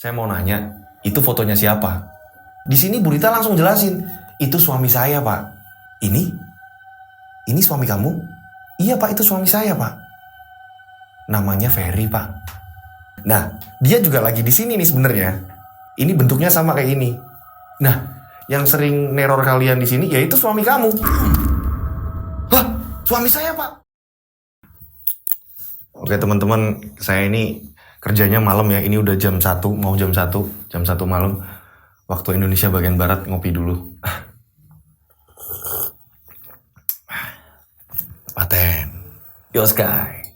Saya mau nanya, itu fotonya siapa? Di sini Bu Rita langsung jelasin, itu suami saya, Pak. Ini? Ini suami kamu? Iya, Pak, itu suami saya, Pak. Namanya Ferry, Pak. Nah, dia juga lagi di sini nih sebenarnya. Ini bentuknya sama kayak ini. Nah, yang sering neror kalian di sini yaitu suami kamu. Hah, suami saya, Pak. Oke, teman-teman, saya ini kerjanya malam ya. Ini udah jam 1, mau jam 1 malam. Waktu Indonesia bagian barat, ngopi dulu. Paten. Yo Sky.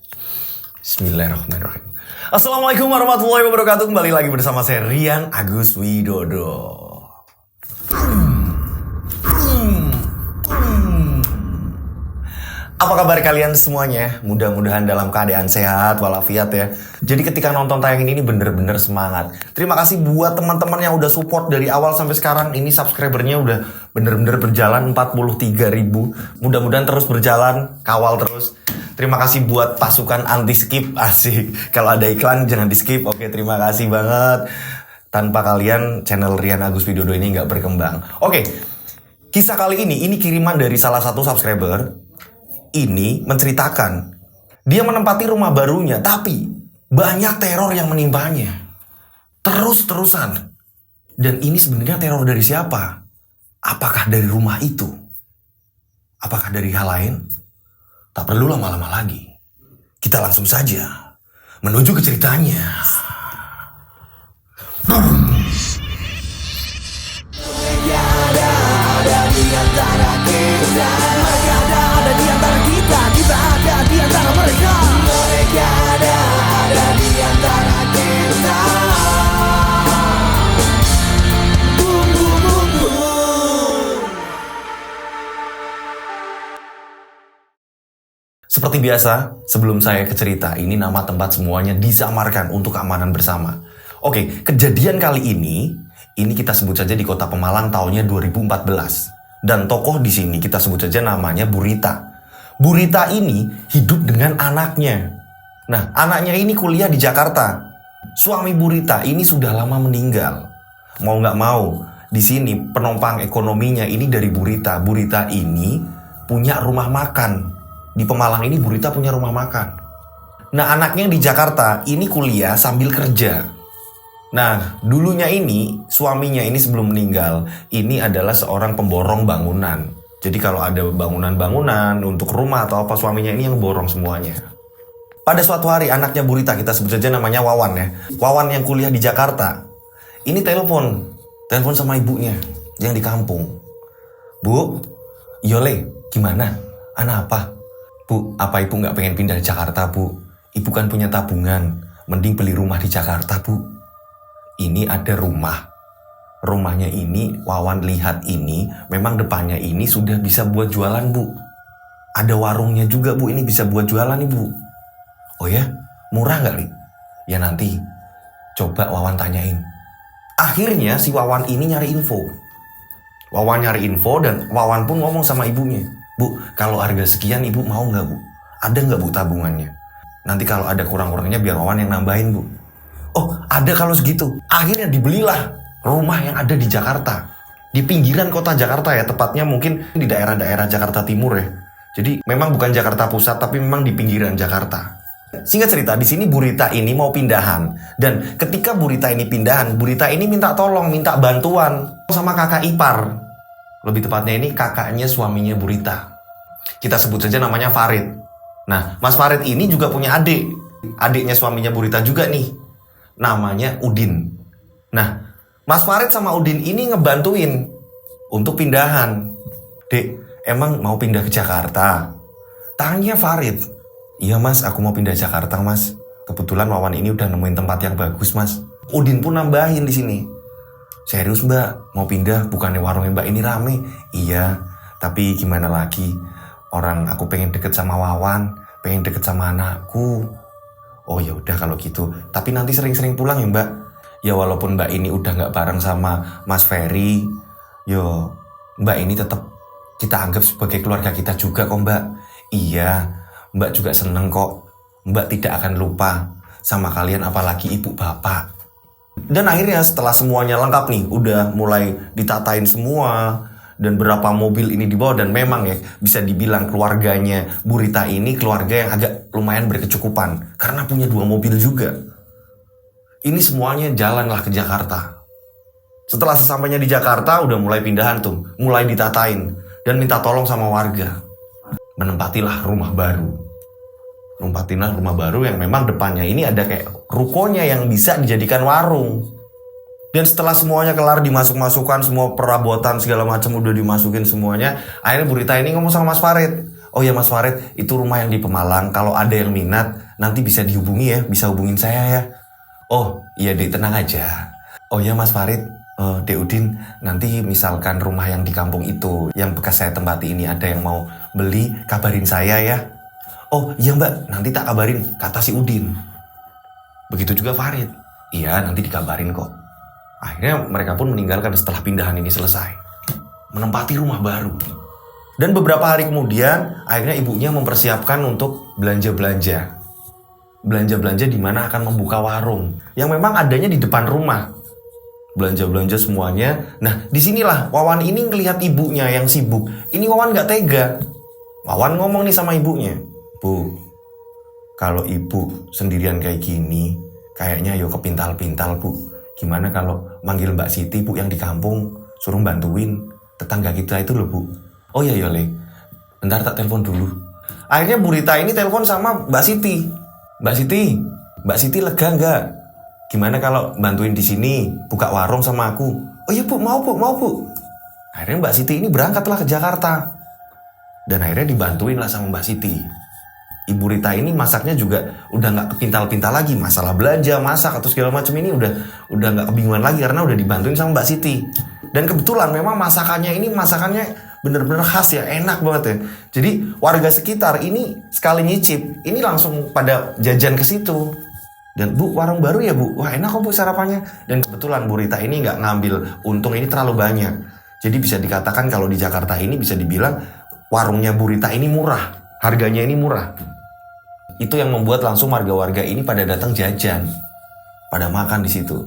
Bismillahirrahmanirrahim. Assalamualaikum warahmatullahi wabarakatuh. Kembali lagi bersama saya Rian Agus Widodo. Apa kabar kalian semuanya? Mudah-mudahan dalam keadaan sehat walafiat ya. Jadi ketika nonton tayangan ini bener-bener semangat. Terima kasih buat teman-teman yang udah support dari awal sampai sekarang. Ini subscribernya udah bener-bener berjalan 43.000. Mudah-mudahan terus berjalan, kawal terus. Terima kasih buat pasukan anti skip, asik. Kalau ada iklan jangan di skip. Oke, terima kasih banget. Tanpa kalian channel Rian Agus Widodo ini nggak berkembang. Oke, kisah kali ini kiriman dari salah satu subscriber. Ini menceritakan dia menempati rumah barunya, tapi banyak teror yang menimpanya terus-terusan. Dan ini sebenarnya teror dari siapa? Apakah dari rumah itu? Apakah dari hal lain? Tak perlu lama-lama lagi. Kita langsung saja menuju ke ceritanya. Seperti biasa, sebelum saya ke cerita, ini nama tempat semuanya disamarkan untuk keamanan bersama. Oke, kejadian kali ini kita sebut saja di kota Pemalang tahunnya 2014. Dan tokoh di sini kita sebut saja namanya Bu Rita. Bu Rita ini hidup dengan anaknya. Nah, anaknya ini kuliah di Jakarta. Suami Bu Rita ini sudah lama meninggal. Mau nggak mau, di sini penopang ekonominya ini dari Bu Rita. Bu Rita ini punya rumah makan. Di Pemalang ini Bu Rita punya rumah makan. Nah, anaknya di Jakarta ini kuliah sambil kerja. Nah, dulunya ini, suaminya ini sebelum meninggal, ini adalah seorang pemborong bangunan. Jadi kalau ada bangunan-bangunan untuk rumah atau apa, suaminya ini yang borong semuanya. Pada suatu hari anaknya Bu Rita, kita sebut saja namanya Wawan ya. Wawan yang kuliah di Jakarta. Ini telepon sama ibunya yang di kampung. Bu, Yole, gimana? Anak apa? Bu, apa ibu nggak pengen pindah di Jakarta, Bu? Ibu kan punya tabungan, mending beli rumah di Jakarta, Bu. Ini ada rumah. Rumahnya ini, Wawan lihat ini, memang depannya ini sudah bisa buat jualan, Bu. Ada warungnya juga, Bu, ini bisa buat jualan nih, Bu. Oh ya? Murah nggak, Li? Ya nanti, coba Wawan tanyain. Akhirnya si Wawan ini nyari info. Wawan nyari info dan Wawan pun ngomong sama ibunya. Bu, kalau harga sekian ibu mau nggak, Bu? Ada nggak, Bu, tabungannya? Nanti kalau ada kurang-kurangnya biar Wawan yang nambahin, Bu. Oh, ada kalau segitu. Akhirnya dibelilah rumah yang ada di Jakarta. Di pinggiran kota Jakarta ya, tepatnya mungkin di daerah-daerah Jakarta Timur ya. Jadi memang bukan Jakarta Pusat, tapi memang di pinggiran Jakarta. Singkat cerita, di sini Bu Rita ini mau pindahan. Dan ketika Bu Rita ini pindahan, Bu Rita ini minta tolong, minta bantuan sama kakak ipar. Lebih tepatnya ini kakaknya suaminya Bu Rita. Kita sebut saja namanya Farid. Nah, Mas Farid ini juga punya adik. Adiknya suaminya Bu Rita juga nih. Namanya Udin. Nah, Mas Farid sama Udin ini ngebantuin untuk pindahan. Dek, emang mau pindah ke Jakarta? Tanya Farid. Iya Mas, aku mau pindah Jakarta Mas. Kebetulan Wawan ini udah nemuin tempat yang bagus Mas. Udin pun nambahin di sini. Serius Mbak, mau pindah? Bukannya warungnya Mbak ini rame? Iya, tapi gimana lagi? Orang aku pengen deket sama Wawan, pengen deket sama anakku. Oh ya udah kalau gitu. Tapi nanti sering-sering pulang ya Mbak. Ya walaupun Mbak ini udah nggak bareng sama Mas Ferry, yo Mbak ini tetap kita anggap sebagai keluarga kita juga kok Mbak. Iya, Mbak juga seneng kok. Mbak tidak akan lupa sama kalian apalagi ibu bapak. Dan akhirnya setelah semuanya lengkap nih, udah mulai ditatain semua, dan berapa mobil ini dibawa, dan memang ya bisa dibilang keluarganya Bu Rita ini keluarga yang agak lumayan berkecukupan karena punya 2 mobil juga. Ini semuanya jalanlah ke Jakarta. Setelah sesampainya di Jakarta udah mulai pindahan tuh, mulai ditatain dan minta tolong sama warga. Menempatilah rumah baru. Nempatinlah rumah baru yang memang depannya ini ada kayak rukonya yang bisa dijadikan warung. Dan setelah semuanya kelar dimasuk-masukkan, semua perabotan segala macam udah dimasukin semuanya, akhirnya Bu Rita ini ngomong sama Mas Farid. Oh ya Mas Farid, itu rumah yang di Pemalang, kalau ada yang minat nanti bisa dihubungi ya, bisa hubungin saya ya. Oh iya Dek, tenang aja. Oh ya Mas Farid, Dek Udin, nanti misalkan rumah yang di kampung itu yang bekas saya tempati ini ada yang mau beli, kabarin saya ya. Oh iya Mbak, nanti tak kabarin, kata si Udin. Begitu juga Farid. Iya, nanti dikabarin kok. Akhirnya mereka pun meninggalkan setelah pindahan ini selesai. Menempati rumah baru. Dan beberapa hari kemudian, akhirnya ibunya mempersiapkan untuk belanja-belanja. Belanja-belanja di mana akan membuka warung. Yang memang adanya di depan rumah. Belanja-belanja semuanya. Nah, disinilah Wawan ini ngelihat ibunya yang sibuk. Ini Wawan gak tega. Wawan ngomong nih sama ibunya. Bu, kalau ibu sendirian kayak gini, kayaknya yo kepintal-pintal Bu. Gimana kalau manggil Mbak Siti Bu yang di kampung, suruh bantuin tetangga kita itu loh Bu. Oh iya Le, bentar tak telepon dulu. Akhirnya Bu Rita ini telepon sama Mbak Siti. Mbak Siti lega nggak? Gimana kalau bantuin di sini buka warung sama aku? Oh iya Bu, mau Bu. Akhirnya Mbak Siti ini berangkatlah ke Jakarta. Dan akhirnya dibantuin lah sama Mbak Siti. Ibu Rita ini masaknya juga udah nggak kepintal-pintal lagi, masalah belanja, masak atau segala macam ini udah nggak kebingungan lagi karena udah dibantuin sama Mbak Siti. Dan kebetulan memang masakannya bener-bener khas ya, enak banget ya. Jadi warga sekitar ini sekali nyicip, ini langsung pada jajan ke situ. Dan Bu, warung baru ya Bu? Wah enak kok Bu sarapannya. Dan kebetulan Bu Rita ini nggak ngambil untung ini terlalu banyak. Jadi bisa dikatakan kalau di Jakarta ini bisa dibilang warungnya Bu Rita ini murah, harganya ini murah. Itu yang membuat langsung warga-warga ini pada datang jajan, pada makan di situ.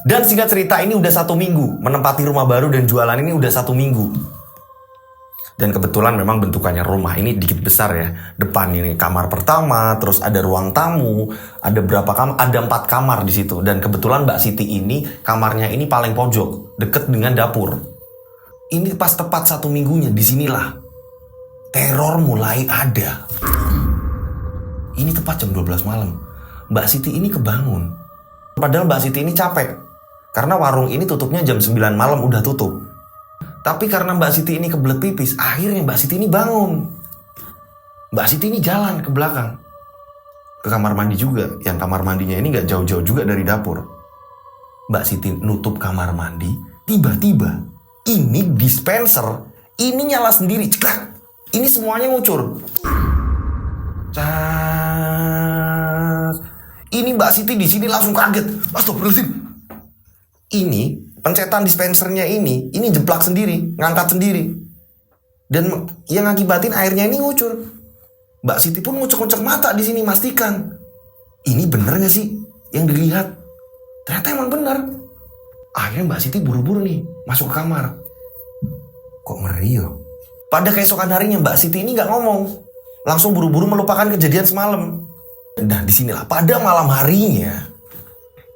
Dan singkat cerita ini udah 1 minggu menempati rumah baru dan jualan ini udah 1 minggu. Dan kebetulan memang bentukannya rumah ini dikit besar ya. Depan ini kamar pertama, terus ada ruang tamu, ada berapa kamar? Ada 4 kamar di situ. Dan kebetulan Mbak Siti ini kamarnya ini paling pojok, deket dengan dapur. Ini pas tepat 1 minggunya, disinilah teror mulai ada. Ini tepat jam 12 malam. Mbak Siti ini kebangun. Padahal Mbak Siti ini capek. Karena warung ini tutupnya jam 9 malam udah tutup. Tapi karena Mbak Siti ini kebelet pipis, akhirnya Mbak Siti ini bangun. Mbak Siti ini jalan ke belakang. Ke kamar mandi juga. Yang kamar mandinya ini gak jauh-jauh juga dari dapur. Mbak Siti nutup kamar mandi. Tiba-tiba ini dispenser ini nyala sendiri. Ceklak. Ini semuanya ngucur. Ini Mbak Siti di sini langsung kaget. Astagfirullahaladzim. Ini pencetan dispensernya ini jeplak sendiri, ngangkat sendiri. Dan yang ngakibatin airnya ini ngucur. Mbak Siti pun ngucek-ngucek mata di sini mastikan. Ini bener gak sih yang dilihat? Ternyata emang bener. Akhirnya Mbak Siti buru-buru nih masuk ke kamar. Kok ngeri yo? Pada keesokan harinya Mbak Siti ini gak ngomong. Langsung buru-buru melupakan kejadian semalam. Nah disinilah pada malam harinya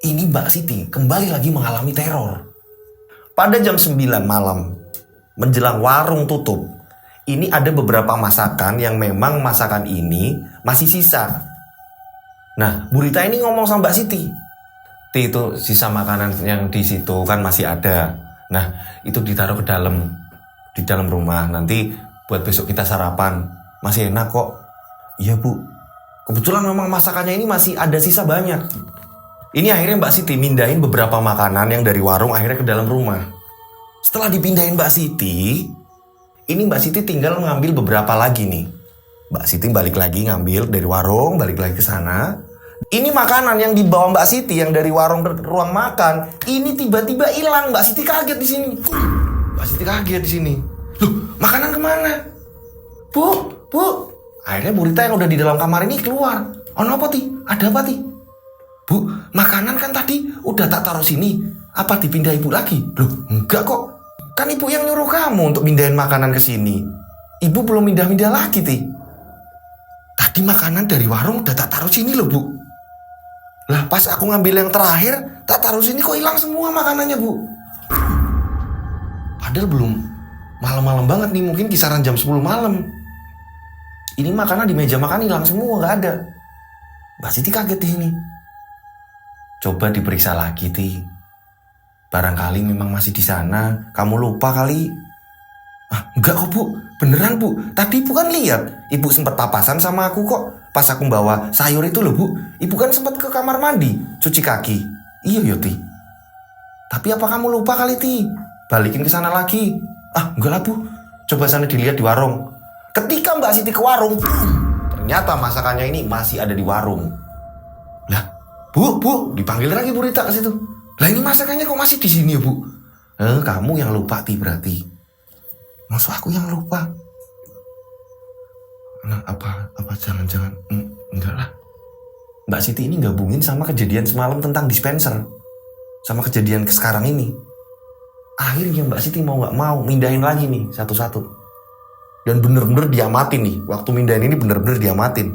ini Mbak Siti kembali lagi mengalami teror. Pada jam 9 malam menjelang warung tutup, ini ada beberapa masakan yang memang masakan ini masih sisa. Nah Bu Rita ini ngomong sama Mbak Siti, Ti, itu sisa makanan yang di situ kan masih ada. Nah itu ditaruh ke dalam, di dalam rumah, nanti buat besok kita sarapan. Masih enak kok. Iya Bu, kebetulan memang masakannya ini masih ada sisa banyak. Ini akhirnya Mbak Siti mindahin beberapa makanan yang dari warung akhirnya ke dalam rumah. Setelah dipindahin Mbak Siti, ini Mbak Siti tinggal mengambil beberapa lagi nih. Mbak Siti balik lagi ngambil dari warung, balik lagi ke sana. Ini makanan yang dibawa Mbak Siti yang dari warung ke ruang makan, ini tiba-tiba hilang. Mbak Siti kaget di sini. Mbak Siti kaget di sini. Loh, makanan kemana? Bu. Akhirnya Bu Rita yang udah di dalam kamar ini keluar. Oh apa Ti? Ada apa Ti? Bu, makanan kan tadi udah tak taruh sini. Apa dipindah ibu lagi? Loh, enggak kok. Kan ibu yang nyuruh kamu untuk pindahin makanan ke sini. Ibu belum pindah-pindah lagi, Ti. Tadi makanan dari warung udah tak taruh sini loh, Bu. Lah, pas aku ngambil yang terakhir, tak taruh sini kok hilang semua makanannya, Bu. Padahal belum malam-malam banget nih, mungkin kisaran jam 10 malam. Ini makanan di meja makan hilang semua, nggak ada. Mbak Siti kaget di sini. Coba diperiksa lagi, Ti. Barangkali memang masih di sana. Kamu lupa kali. Ah, enggak kok, Bu. Beneran, Bu. Tadi Ibu kan lihat. Ibu sempat papasan sama aku kok. Pas aku bawa sayur itu loh, Bu. Ibu kan sempat ke kamar mandi, cuci kaki. Iya, yo, Ti. Tapi apa kamu lupa kali, Ti? Balikin ke sana lagi. Ah, enggak lah, Bu. Coba sana dilihat di warung. Ketika Mbak Siti ke warung, ternyata masakannya ini masih ada di warung. Lah, Bu, dipanggil lagi Bu Rita ke situ. Lah ini masakannya kok masih di sini ya, Bu? Kamu yang lupa, Ti, berarti. Maksud aku yang lupa. Nah, apa jangan-jangan enggak lah. Mbak Siti ini gabungin sama kejadian semalam tentang dispenser. Sama kejadian sekarang ini. Akhirnya Mbak Siti mau gak mau mindahin lagi nih satu-satu. Dan bener-bener diamatin nih. Waktu mindahin ini bener-bener diamatin.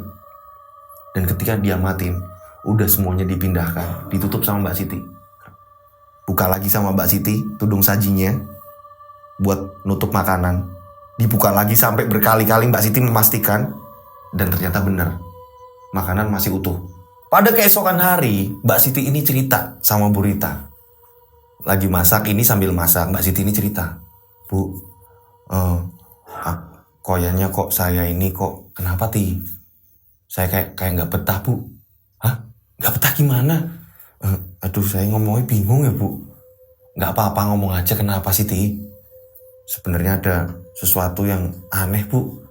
Dan ketika diamatin, udah semuanya dipindahkan. Ditutup sama Mbak Siti. Buka lagi sama Mbak Siti tudung sajinya. Buat nutup makanan. Dibuka lagi sampai berkali-kali Mbak Siti memastikan. Dan ternyata bener. Makanan masih utuh. Pada keesokan hari, Mbak Siti ini cerita sama Bu Rita. Lagi masak ini sambil masak, Mbak Siti ini cerita. Bu, koyanya kok saya ini kok kenapa, Ti? Saya kayak nggak betah, Bu. Hah? Nggak betah gimana? Aduh, saya ngomongnya bingung ya, Bu. Nggak apa-apa, ngomong aja kenapa sih, Ti? Sebenarnya ada sesuatu yang aneh, Bu.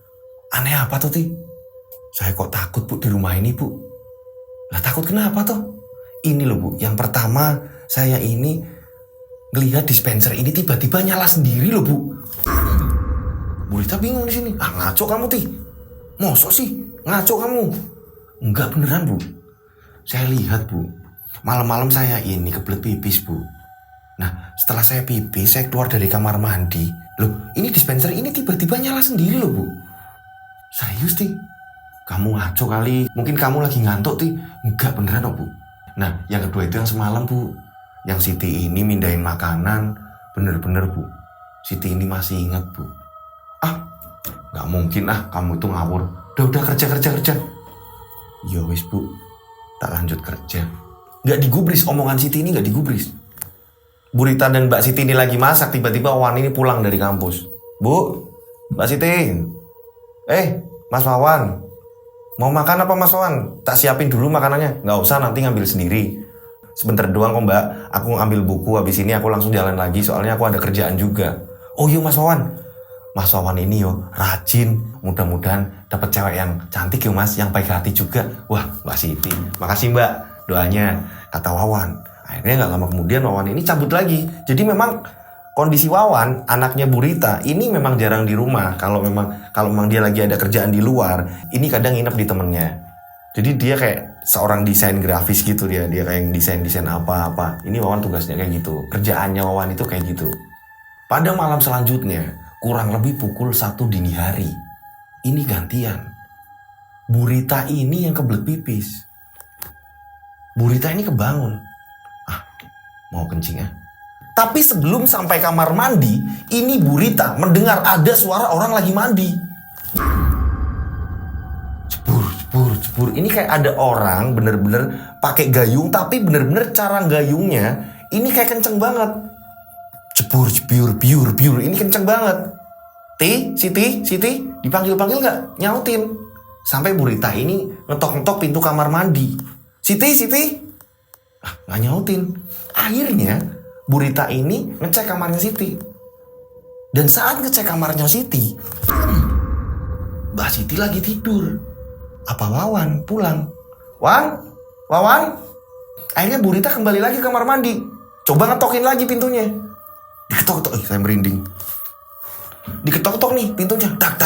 Aneh apa tuh, Ti? Saya kok takut, Bu, di rumah ini, Bu. Lah takut kenapa tuh? Ini loh, Bu. Yang pertama, saya ini ngelihat dispenser ini tiba-tiba nyala sendiri loh, Bu. Bu Rita bingung di sini. Ah, ngaco kamu, Ti. Mosok sih? Ngaco kamu? Enggak, beneran, Bu. Saya lihat, Bu. Malam-malam saya ini kebelet pipis, Bu. Nah, setelah saya pipis, saya keluar dari kamar mandi. Loh, ini dispenser ini tiba-tiba nyala sendiri loh, Bu. Serius, Ti? Kamu ngaco kali. Mungkin kamu lagi ngantuk, Ti. Enggak, beneran, Bu. Nah, yang kedua itu yang semalam, Bu. Yang Siti ini mindahin makanan. Bener-bener, Bu. Siti ini masih ingat, Bu. Ah, gak mungkin kamu itu ngawur. Udah kerja. Ya wis, Bu. Tak lanjut kerja. Gak digubris, omongan Siti ini gak digubris. Bu Rita dan Mbak Siti ini lagi masak. Tiba-tiba Wawan ini pulang dari kampus. Bu, Mbak Siti. Mas Wawan. Mau makan apa, Mas Wawan? Tak siapin dulu makanannya. Gak usah, nanti ngambil sendiri. Sebentar doang kok, Mbak. Aku ngambil buku. Habis ini aku langsung jalan lagi. Soalnya aku ada kerjaan juga. Oh iya, Mas Wawan. Mas Wawan ini rajin. Mudah-mudahan dapat cewek yang cantik Mas. Yang baik hati juga. Wah, Mbak Siti. Makasih, Mbak. Doanya. Kata Wawan. Akhirnya gak lama kemudian Wawan ini cabut lagi. Jadi memang kondisi Wawan, anaknya Bu Rita, ini memang jarang di rumah. Kalau memang dia lagi ada kerjaan di luar, ini kadang nginep di temennya. Jadi dia kayak seorang desain grafis gitu dia kayak desain apa-apa. Ini Wawan tugasnya kayak gitu. Kerjaannya Wawan itu kayak gitu. Pada malam selanjutnya, kurang lebih pukul 1 dini hari. Ini gantian. Bu Rita ini yang kebelet pipis. Bu Rita ini kebangun. Mau kencing ya. Tapi sebelum sampai kamar mandi, ini Bu Rita mendengar ada suara orang lagi mandi. Jebur. Ini kayak ada orang bener-bener pakai gayung, tapi bener-bener cara gayungnya ini kayak kenceng banget. Jebur, biur. Ini kenceng banget. Siti, dipanggil-panggil nggak? Nyautin. Sampai Bu Rita ini ngetok-ngetok pintu kamar mandi. Siti. Nggak nyautin. Akhirnya Bu Rita ini ngecek kamarnya Siti. Dan saat ngecek kamarnya Siti, Mbak Siti lagi tidur. Apa Wawan pulang? Wawan? Akhirnya Bu Rita kembali lagi ke kamar mandi. Coba ngetokin lagi pintunya. Diketok-ketok. Saya merinding. Diketok-ketok nih pintunya. Tak.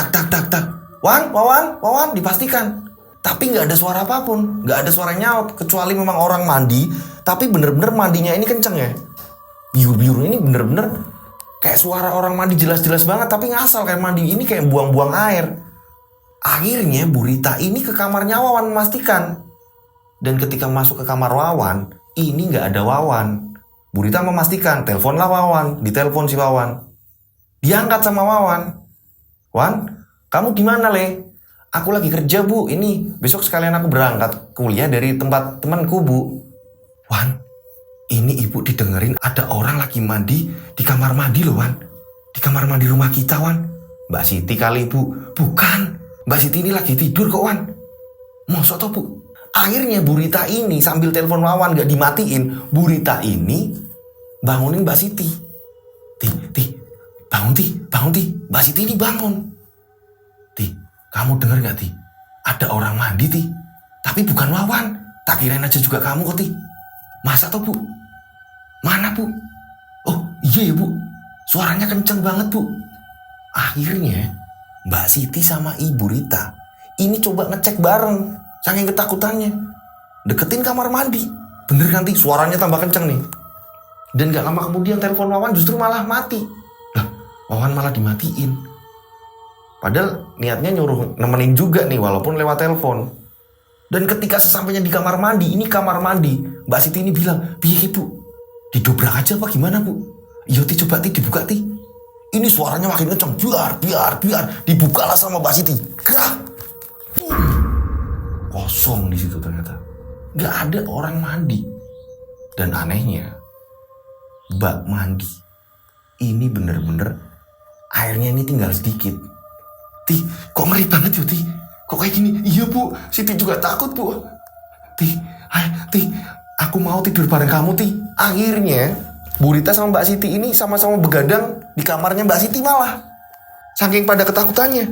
Wawan, dipastikan. Tapi nggak ada suara apapun, nggak ada suara nyaut, kecuali memang orang mandi. Tapi bener-bener mandinya ini kenceng ya. Biur-biur ini bener-bener kayak suara orang mandi jelas-jelas banget, tapi ngasal kayak mandi ini kayak buang-buang air. Akhirnya Bu Rita ini ke kamarnya Wawan memastikan. Dan ketika masuk ke kamar Wawan, ini nggak ada Wawan. Bu Rita memastikan, teleponlah Wawan, ditelepon si Wawan. Diangkat sama Wawan. Wan, kamu di mana Le? Aku lagi kerja Bu, ini besok sekalian aku berangkat kuliah dari tempat temanku Bu. Wan, ini ibu didengerin ada orang lagi mandi di kamar mandi loh Wan. Di kamar mandi rumah kita Wan. Mbak Siti kali Bu. Bukan, Mbak Siti ini lagi tidur kok Wan. Mosok toh Bu. Akhirnya Bu Rita ini sambil telepon Wawan gak dimatiin. Bu Rita ini bangunin Mbak Siti. Bangun Ti. Mbak Siti ini bangun. Ti, kamu denger gak Ti? Ada orang mandi Ti. Tapi bukan Wawan. Tak kirain aja juga kamu kok Ti. Masa toh Bu? Mana Bu? Oh iya ya Bu. Suaranya kenceng banget Bu. Akhirnya Mbak Siti sama Ibu Rita ini coba ngecek bareng. Saking ketakutannya. Deketin kamar mandi. Bener kan Ti? Suaranya tambah kenceng nih. Dan gak lama kemudian telepon Wawan justru malah mati. Lah, Wawan malah dimatiin. Padahal niatnya nyuruh nemenin juga nih walaupun lewat telepon. Dan ketika sesampainya di kamar mandi, ini kamar mandi, Mbak Siti ini bilang, "Piye Bu? Didobrak aja apa gimana Bu?" "Iya Ti, coba Ti dibuka Ti." Ini suaranya makin kenceng, biar. Dibukalah sama Mbak Siti. Kosong di situ ternyata. Gak ada orang mandi. Dan anehnya, bak mandi ini bener-bener airnya ini tinggal sedikit. Ti, kok ngeri banget ya Ti? Kok kayak gini? Iya Bu, Siti juga takut Bu. Ti, aku mau tidur bareng kamu Ti. Akhirnya Bu Rita sama Mbak Siti ini sama-sama begadang di kamarnya Mbak Siti malah. Saking pada ketakutannya.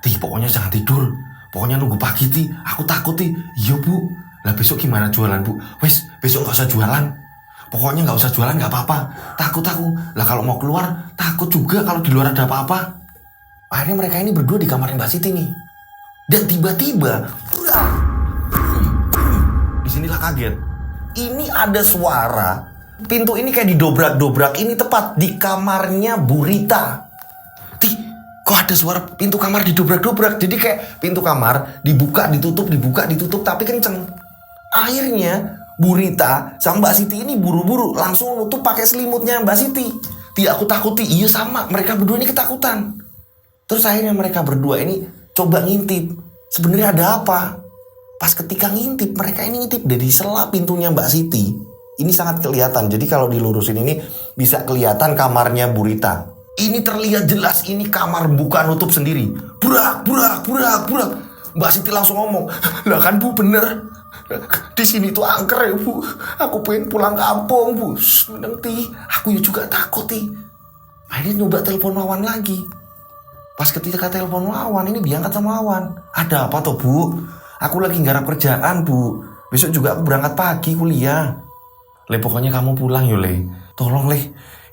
Ti, pokoknya jangan tidur. Pokoknya nunggu pagi Ti, aku takut Ti. Iya Bu, lah besok gimana jualan Bu? Wes, besok gak usah jualan. Pokoknya gak usah jualan gak apa-apa. Takut aku. Lah kalau mau keluar, takut juga kalau di luar ada apa-apa. Akhirnya mereka ini berdua di kamarnya Mbak Siti nih. Dan tiba-tiba, disinilah kaget. Ini ada suara, pintu ini kayak didobrak-dobrak. Ini tepat di kamarnya Bu Rita. Kok ada suara pintu kamar didobrak-dobrak. Jadi kayak pintu kamar dibuka, ditutup, tapi kenceng. Akhirnya Bu Rita sama Mbak Siti ini buru-buru langsung nutup pakai selimutnya Mbak Siti. Aku takuti, iya sama, mereka berdua ini ketakutan. Terus akhirnya mereka berdua ini coba ngintip. Sebenarnya ada apa? Pas ketika ngintip, mereka ini ngintip dari sela pintunya Mbak Siti. Ini sangat kelihatan. Jadi kalau dilurusin ini bisa kelihatan kamarnya Bu Rita. Ini terlihat jelas ini kamar buka nutup sendiri. Burak. Mbak Siti langsung ngomong, "Lah kan Bu bener. Di sini tuh angker ya Bu. Aku pengen pulang kampung Bu." Nanti aku juga takut Ti. Akhirnya nyoba telepon Wawan lagi. Pas ketika telepon Wawan ini diangkat sama Wawan. "Ada apa toh Bu? Aku lagi nggarap kerjaan Bu. Besok juga aku berangkat pagi kuliah." "Le, pokoknya kamu pulang yo Le. Tolong Le.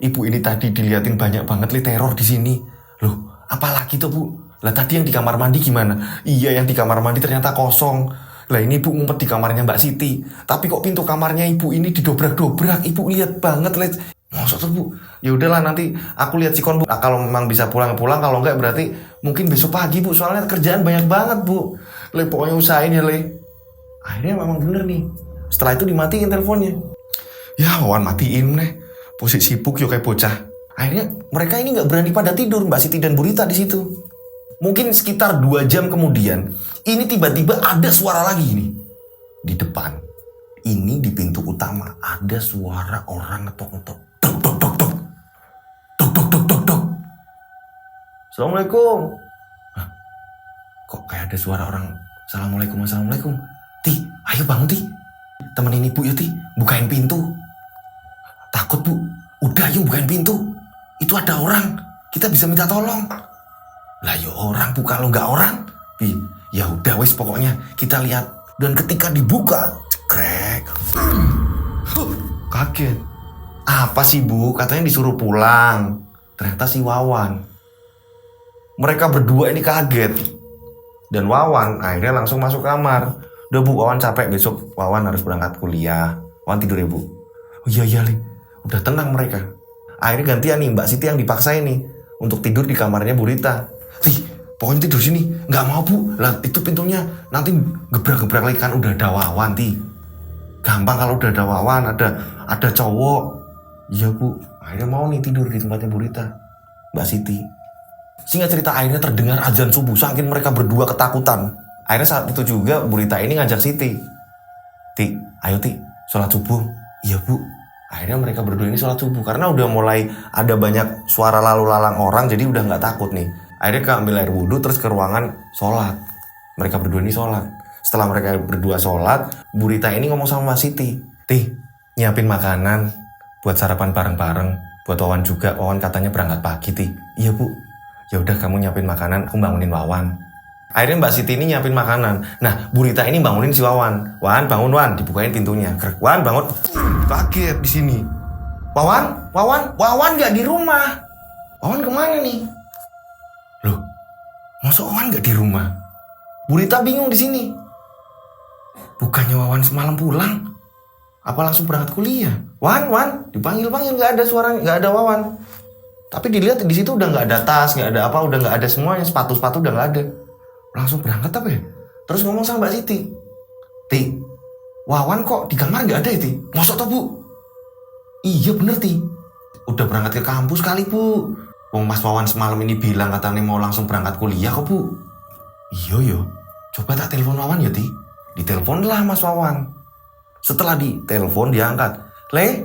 Ibu ini tadi diliatin banyak banget Le teror di sini." "Loh, apalagi tuh Bu? Lah tadi yang di kamar mandi gimana?" "Iya, yang di kamar mandi ternyata kosong. Lah ini Ibu ngumpet di kamarnya Mbak Siti. Tapi kok pintu kamarnya Ibu ini didobrak-dobrak. Ibu lihat banget Le." "Maksud tuh Bu? Ya udahlah nanti aku lihat sikon Bu. Nah, kalau memang bisa pulang, kalau enggak berarti mungkin besok pagi Bu. Soalnya kerjaan banyak banget Bu. Le, pokoknya usahain ya Le." Akhirnya memang bener nih. Setelah itu dimatiin teleponnya. Ya Wawan matiin nih. Posisi sibuk yo kayak bocah. Akhirnya mereka ini nggak berani pada tidur, Mbak Siti dan Bu Rita di situ. Mungkin sekitar 2 jam kemudian, ini tiba-tiba ada suara lagi nih di depan. Ini di pintu utama ada suara orang ngetok-ngetok. Dok. "Assalamualaikum." Hah, kok kayak ada suara orang Assalamualaikum. "Ti, ayo bangun Ti. Temenin Ibu ya Ti, bukain pintu." "Takut Bu." "Udah yuk bukain pintu. Itu ada orang. Kita bisa minta tolong." "Lah ya orang Bu, kalau nggak orang." "Ya udah wes pokoknya kita lihat." Dan ketika dibuka, cekrek. Kaget. "Apa sih Bu? Katanya disuruh pulang." Ternyata si Wawan. Mereka berdua ini kaget. Dan Wawan akhirnya langsung masuk kamar. Udah Bu, Wawan capek, besok Wawan harus berangkat kuliah. Wawan tidur ya Bu. Oh iya Le, udah tenang mereka. Akhirnya gantian nih Mbak Siti yang dipaksain nih untuk tidur di kamarnya Bu Rita. Pokoknya tidur sini. Nggak mau Bu, lah itu pintunya nanti gebrak-gebrak lagi kan udah ada Wawan Gampang kalau udah ada Wawan, ada cowok. Iya Bu, akhirnya mau nih tidur di tempatnya Bu Rita, Mbak Siti. Singkat cerita akhirnya terdengar azan subuh, saking mereka berdua ketakutan. Akhirnya saat itu juga Bu Rita ini ngajak Siti. Ayo sholat subuh. Iya Bu. Akhirnya mereka berdua ini sholat subuh. Karena udah mulai ada banyak suara lalu lalang orang, jadi udah gak takut nih. Akhirnya ambil air wudhu terus ke ruangan sholat. Mereka berdua ini sholat. Setelah mereka berdua sholat, Bu Rita ini ngomong sama Mbak Siti. Nyiapin makanan buat sarapan bareng-bareng. Buat Wawan juga, Wawan katanya berangkat pagi Iya Bu. Ya udah kamu nyiapin makanan, aku bangunin Wawan. Akhirnya Mbak Siti ini nyiapin makanan. Nah, Bu Rita ini bangunin si Wawan. Wan, bangun Wan, dibukain pintunya. Wan, bangun. Kaget di sini. Wawan nggak di rumah. Wawan kemana nih? Loh, masa Wawan nggak di rumah? Bu Rita bingung di sini. Bukannya Wawan semalam pulang? Apa langsung berangkat kuliah? Wan, dipanggil-panggil nggak ada suara, nggak ada Wawan. Tapi dilihat di situ udah nggak ada tas, nggak ada apa, udah nggak ada semuanya, sepatu udah nggak ada. Langsung berangkat apa ya? Terus ngomong sama Mbak Siti. Wawan kok di kamar nggak ada ya Mosok toh Bu? Iya bener udah berangkat ke kampus kali Bu. Wong Mas Wawan semalam ini bilang katanya mau langsung berangkat kuliah kok Bu. Iya yo, coba tak telepon Wawan ya Ditelepon lah Mas Wawan. Setelah ditelepon diangkat. Le,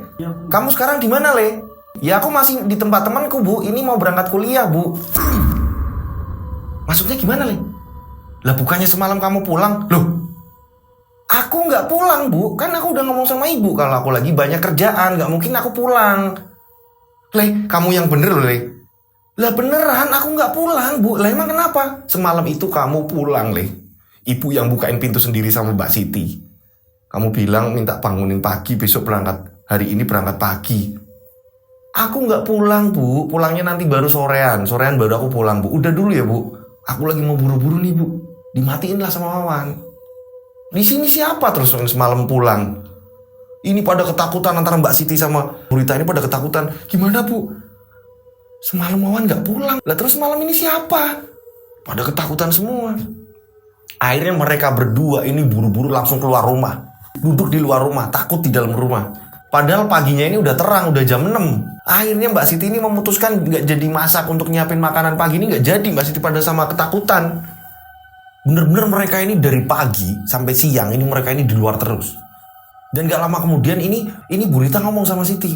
kamu sekarang di mana Le? Ya aku masih di tempat temanku Bu, ini mau berangkat kuliah Bu. Maksudnya gimana Le? Lah bukannya semalam kamu pulang? Loh, aku nggak pulang Bu, kan aku udah ngomong sama ibu kalau aku lagi banyak kerjaan, nggak mungkin aku pulang. Le, kamu yang bener loh Le. Lah beneran aku nggak pulang Bu, lah emang kenapa? Semalam itu kamu pulang Le. Ibu yang bukain pintu sendiri sama Mbak Siti. Kamu bilang minta bangunin pagi, besok berangkat, hari ini berangkat pagi. Aku nggak pulang Bu, pulangnya nanti baru sorean baru aku pulang Bu. Udah dulu ya Bu, aku lagi mau buru-buru nih Bu. Dimatiin lah sama Wawan. Di sini siapa terus yang semalam pulang? Ini pada ketakutan antara Mbak Siti sama Bu Rita ini pada ketakutan. Gimana Bu? Semalam Wawan nggak pulang. Lah terus malam ini siapa? Pada ketakutan semua. Akhirnya mereka berdua ini buru-buru langsung keluar rumah. Duduk di luar rumah, takut di dalam rumah. Padahal paginya ini udah terang, udah jam 6. Akhirnya Mbak Siti ini memutuskan gak jadi masak untuk nyiapin makanan pagi ini, gak jadi. Mbak Siti pada sama ketakutan. Bener-bener mereka ini dari pagi sampai siang ini mereka ini di luar terus. Dan gak lama kemudian ini Bu Rita ngomong sama Siti.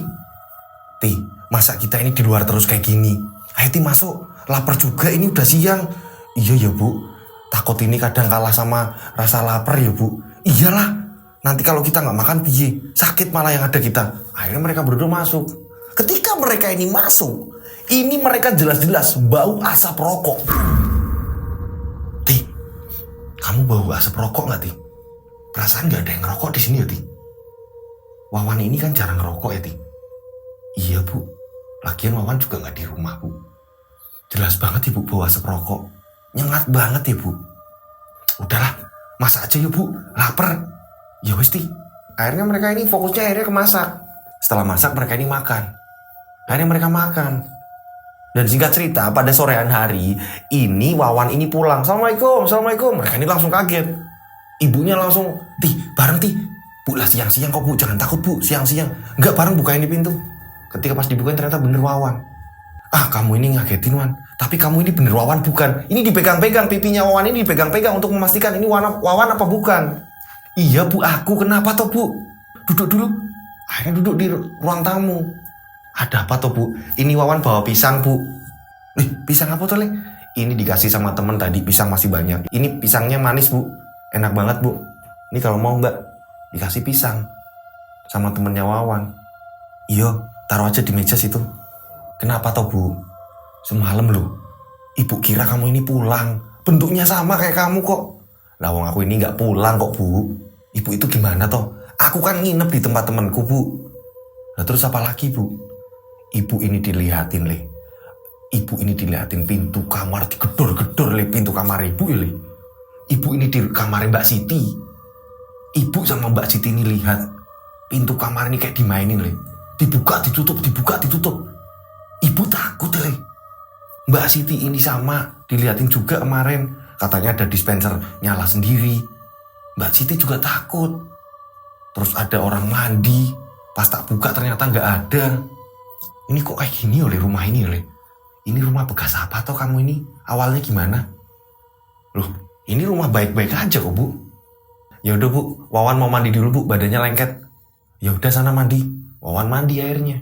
Masa kita ini di luar terus kayak gini? Ayo masuk, lapar juga ini udah siang. Iya ya Bu, takut ini kadang kalah sama rasa lapar ya Bu. Iyalah. Nanti kalau kita nggak makan piye, sakit malah yang ada kita. Akhirnya mereka berdua masuk. Ketika mereka ini masuk, ini mereka jelas-jelas bau asap rokok. Kamu bau asap rokok nggak Perasaan nggak ada yang ngerokok di sini ya Wawan ini kan jarang ngerokok ya Iya Bu, lagian Wawan juga nggak di rumah Bu. Jelas banget Ibu bau asap rokok, nyengat banget ya Bu. Udahlah, masak aja ya Bu, lapar. Ya wis Akhirnya mereka ini fokusnya akhirnya ke masak. Setelah masak mereka ini makan. Akhirnya mereka makan. Dan singkat cerita pada sorean hari ini Wawan ini pulang. Assalamualaikum. Mereka ini langsung kaget. Ibunya langsung bareng Bu lah siang-siang kok Bu, jangan takut Bu, siang-siang. Enggak, bareng bukain di pintu. Ketika pas dibukain ternyata bener Wawan. Kamu ini ngagetin Wan. Tapi kamu ini bener Wawan bukan. Ini dipegang-pegang, pipinya Wawan ini dipegang-pegang untuk memastikan ini Wawan apa bukan. Iya Bu, aku. Kenapa toh Bu? Duduk dulu. Akhirnya duduk di ruang tamu. Ada apa toh Bu? Ini Wawan bawa pisang Bu. Pisang apa toh Le? Ini dikasih sama temen tadi, pisang masih banyak. Ini pisangnya manis Bu, enak banget Bu. Ini kalau mau Mbak, dikasih pisang sama temennya Wawan. Iya, taruh aja di meja situ. Kenapa toh Bu? Semalam loh, Ibu kira kamu ini pulang. Bentuknya sama kayak kamu kok. Lah wong aku ini gak pulang kok Bu. Ibu itu gimana toh? Aku kan nginep di tempat temanku Bu. Lah terus apa lagi Bu? Ibu ini dilihatin Le. Ibu ini dilihatin pintu kamar digedor-gedor Le, pintu kamar ibu Le. Ibu ini di kamar Mbak Siti. Ibu sama Mbak Siti ini lihat pintu kamar ini kayak dimainin, Le. Dibuka, ditutup, dibuka, ditutup. Ibu takut, Le. Mbak Siti ini sama, diliatin juga kemarin. Katanya ada dispenser nyala sendiri. Mbak Siti juga takut. Terus ada orang mandi. Pas tak buka ternyata nggak ada. Ini kok kayak gini oleh rumah ini, Le? Ini rumah bekas apa toh kamu ini? Awalnya gimana? Loh, ini rumah baik-baik aja kok, Bu. Ya udah, Bu. Wawan mau mandi dulu, Bu. Badannya lengket. Ya udah sana mandi. Wawan mandi akhirnya.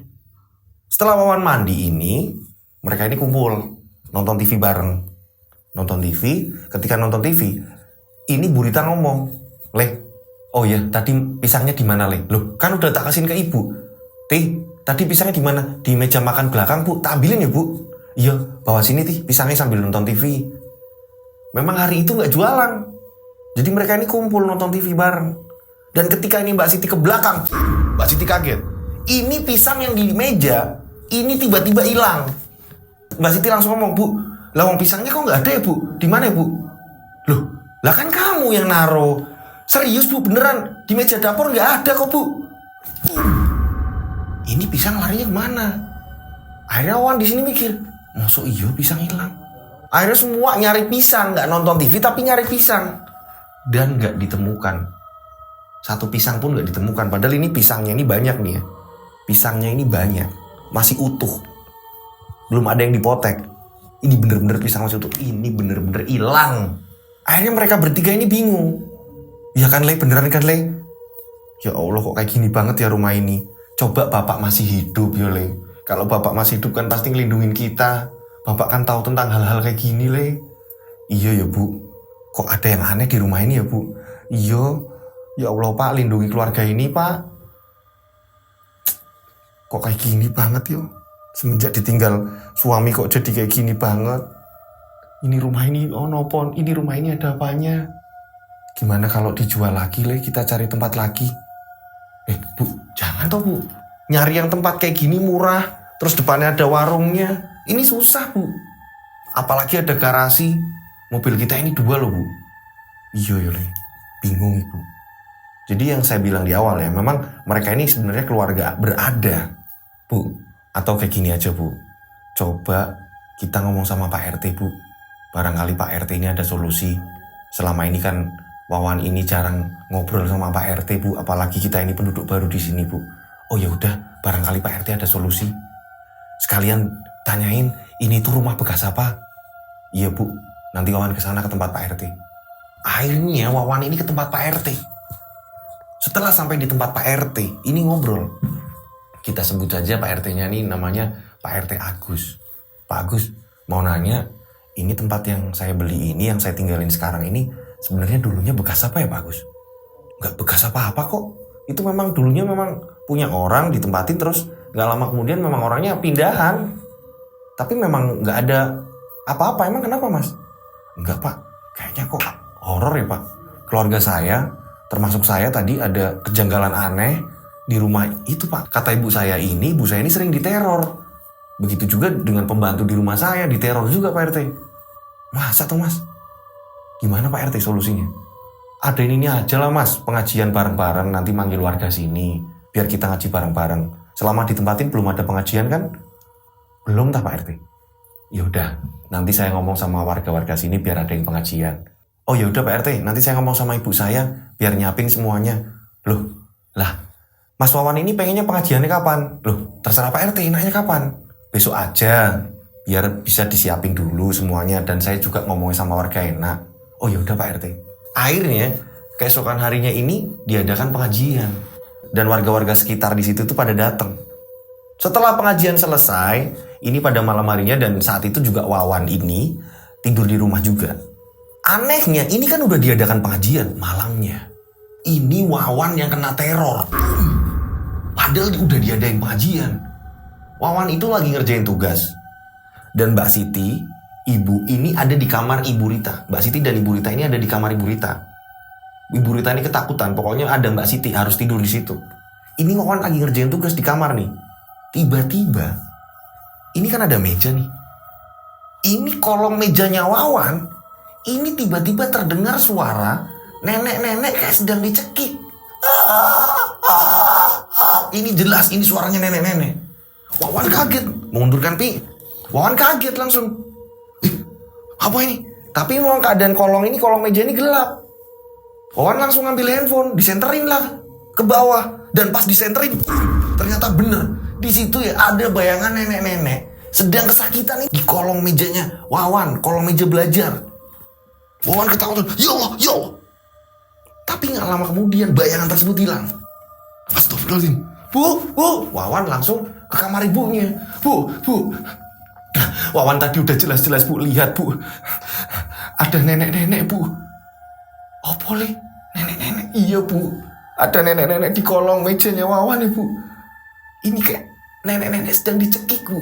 Setelah Wawan mandi ini, mereka ini kumpul nonton TV bareng. Nonton TV. Ketika nonton TV, ini Bu Rita ngomong, "Le, oh ya, tadi pisangnya di mana, Le? Loh, kan udah tak kasihin ke Ibu. Tadi pisangnya di mana? Di meja makan belakang, Bu. Tak ambilin ya, Bu." "Iya, bawa sini, pisangnya sambil nonton TV." Memang hari itu nggak jualan. Jadi mereka ini kumpul nonton TV bareng. Dan ketika ini Mbak Siti ke belakang, Mbak Siti kaget. Ini pisang yang di meja, ini tiba-tiba hilang. Mbak Siti langsung ngomong, "Bu, lawang pisangnya kok nggak ada ya, Bu? Di mana ya, Bu?" "Loh, lah kan kamu yang naro." "Serius, Bu, beneran. Di meja dapur nggak ada kok, Bu." Ini pisang larinya kemana? Akhirnya Wawan di sini mikir, masa iya pisang hilang? Akhirnya semua nyari pisang, nggak nonton TV tapi nyari pisang. Dan nggak ditemukan. Satu pisang pun nggak ditemukan. Padahal ini pisangnya ini banyak nih ya. Pisangnya ini banyak. Masih utuh. Belum ada yang dipotek. Ini bener-bener pisang masih utuh. Ini bener-bener hilang. Akhirnya mereka bertiga ini bingung. Ya kan, Le? Beneran kan, Le? Ya Allah, kok kayak gini banget ya rumah ini. Coba Bapak masih hidup ya, Le. Kalau Bapak masih hidup kan pasti ngelindungin kita. Bapak kan tahu tentang hal-hal kayak gini, Le. "Iya ya, Bu. Kok ada yang aneh di rumah ini ya, Bu?" "Iya. Ya Allah, Pak, lindungi keluarga ini, Pak." Kok kayak gini banget yo. Semenjak ditinggal suami kok jadi kayak gini banget. Ini rumah ini, oh nopon, ini rumah ini ada apanya? Gimana kalau dijual lagi, Le? Kita cari tempat lagi. Bu, jangan toh, Bu. Nyari yang tempat kayak gini murah, terus depannya ada warungnya. Ini susah, Bu. Apalagi ada garasi. Mobil kita ini 2 loh, Bu. Iya ya, Le. Bingung, Ibu. Jadi yang saya bilang di awal ya, memang mereka ini sebenarnya keluarga berada, Bu. Atau kayak gini aja, Bu. Coba kita ngomong sama Pak RT, Bu. Barangkali Pak RT ini ada solusi. Selama ini kan Wawan ini jarang ngobrol sama Pak RT, Bu. Apalagi kita ini penduduk baru di sini, Bu. Oh ya udah, barangkali Pak RT ada solusi. Sekalian tanyain, ini tuh rumah bekas apa? Iya, Bu. Nanti Wawan kesana ke tempat Pak RT. Akhirnya Wawan ini ke tempat Pak RT. Setelah sampai di tempat Pak RT, ini ngobrol. Kita sebut saja Pak RT-nya ini namanya Pak RT Agus. "Pak Agus, mau nanya, ini tempat yang saya beli ini, yang saya tinggalin sekarang ini, sebenarnya dulunya bekas apa ya, Pak Agus?" "Nggak bekas apa-apa kok. Itu memang dulunya memang punya orang ditempatin, terus nggak lama kemudian memang orangnya pindahan. Tapi memang nggak ada apa-apa. Emang kenapa, Mas?" "Enggak, Pak. Kayaknya kok horor ya, Pak. Keluarga saya, termasuk saya tadi ada kejanggalan aneh di rumah itu, Pak. Kata ibu saya ini sering diteror. Begitu juga dengan pembantu di rumah saya, diteror juga, Pak RT." "Masa tuh, Mas? Gimana, Pak RT, solusinya?" "Ada ini aja lah, Mas, pengajian bareng-bareng, nanti manggil warga sini, biar kita ngaji bareng-bareng. Selama ditempatin belum ada pengajian kan?" "Belum tah, Pak RT." "Ya udah, nanti saya ngomong sama warga-warga sini biar ada yang pengajian." "Oh ya udah, Pak RT, nanti saya ngomong sama ibu saya biar nyiapin semuanya." "Loh, lah, Mas Wawan ini pengennya pengajiannya kapan?" "Loh, terserah Pak RT, enaknya kapan?" "Besok aja, biar bisa disiapin dulu semuanya dan saya juga ngomongin sama warga enak." "Oh ya udah, Pak RT." Akhirnya keesokan harinya ini diadakan pengajian dan warga-warga sekitar di situ tuh pada datang. Setelah pengajian selesai, ini pada malam harinya dan saat itu juga Wawan ini tidur di rumah juga. Anehnya, ini kan udah diadakan pengajian malamnya. Ini Wawan yang kena teror. Padahal udah diadain pengajian. Wawan itu lagi ngerjain tugas. Dan Mbak Siti, ibu ini ada di kamar Ibu Rita. Mbak Siti dan Ibu Rita ini ada di kamar Ibu Rita. Ibu Rita ini ketakutan, pokoknya ada Mbak Siti harus tidur di situ. Ini Wawan lagi ngerjain tugas di kamar nih. Tiba-tiba, ini kan ada meja nih. Ini kolong mejanya Wawan, ini tiba-tiba terdengar suara nenek-nenek kayak sedang dicekik. Ini jelas, ini suaranya nenek-nenek. Wawan kaget, mengundurkan pi. Wawan kaget langsung. Apa ini? Tapi memang keadaan kolong meja ini gelap. Wawan langsung ngambil handphone, disenterin lah ke bawah. Dan pas disenterin, ternyata bener. Di situ ya ada bayangan nenek-nenek sedang kesakitan di kolong mejanya Wawan, kolong meja belajar. Wawan ketakutan, ya Allah, ya Allah. Tapi gak lama kemudian bayangan tersebut hilang. Astagfirullahaladzim. Bu. Wawan langsung ke kamar ibunya. Bu. Wawan tadi udah jelas-jelas bu, lihat bu. Ada nenek-nenek bu. Oh boleh, nenek-nenek. Iya bu, ada nenek-nenek di kolong mejanya Wawan ya bu. Ini kayak nenek-nenek sedang dicekik bu.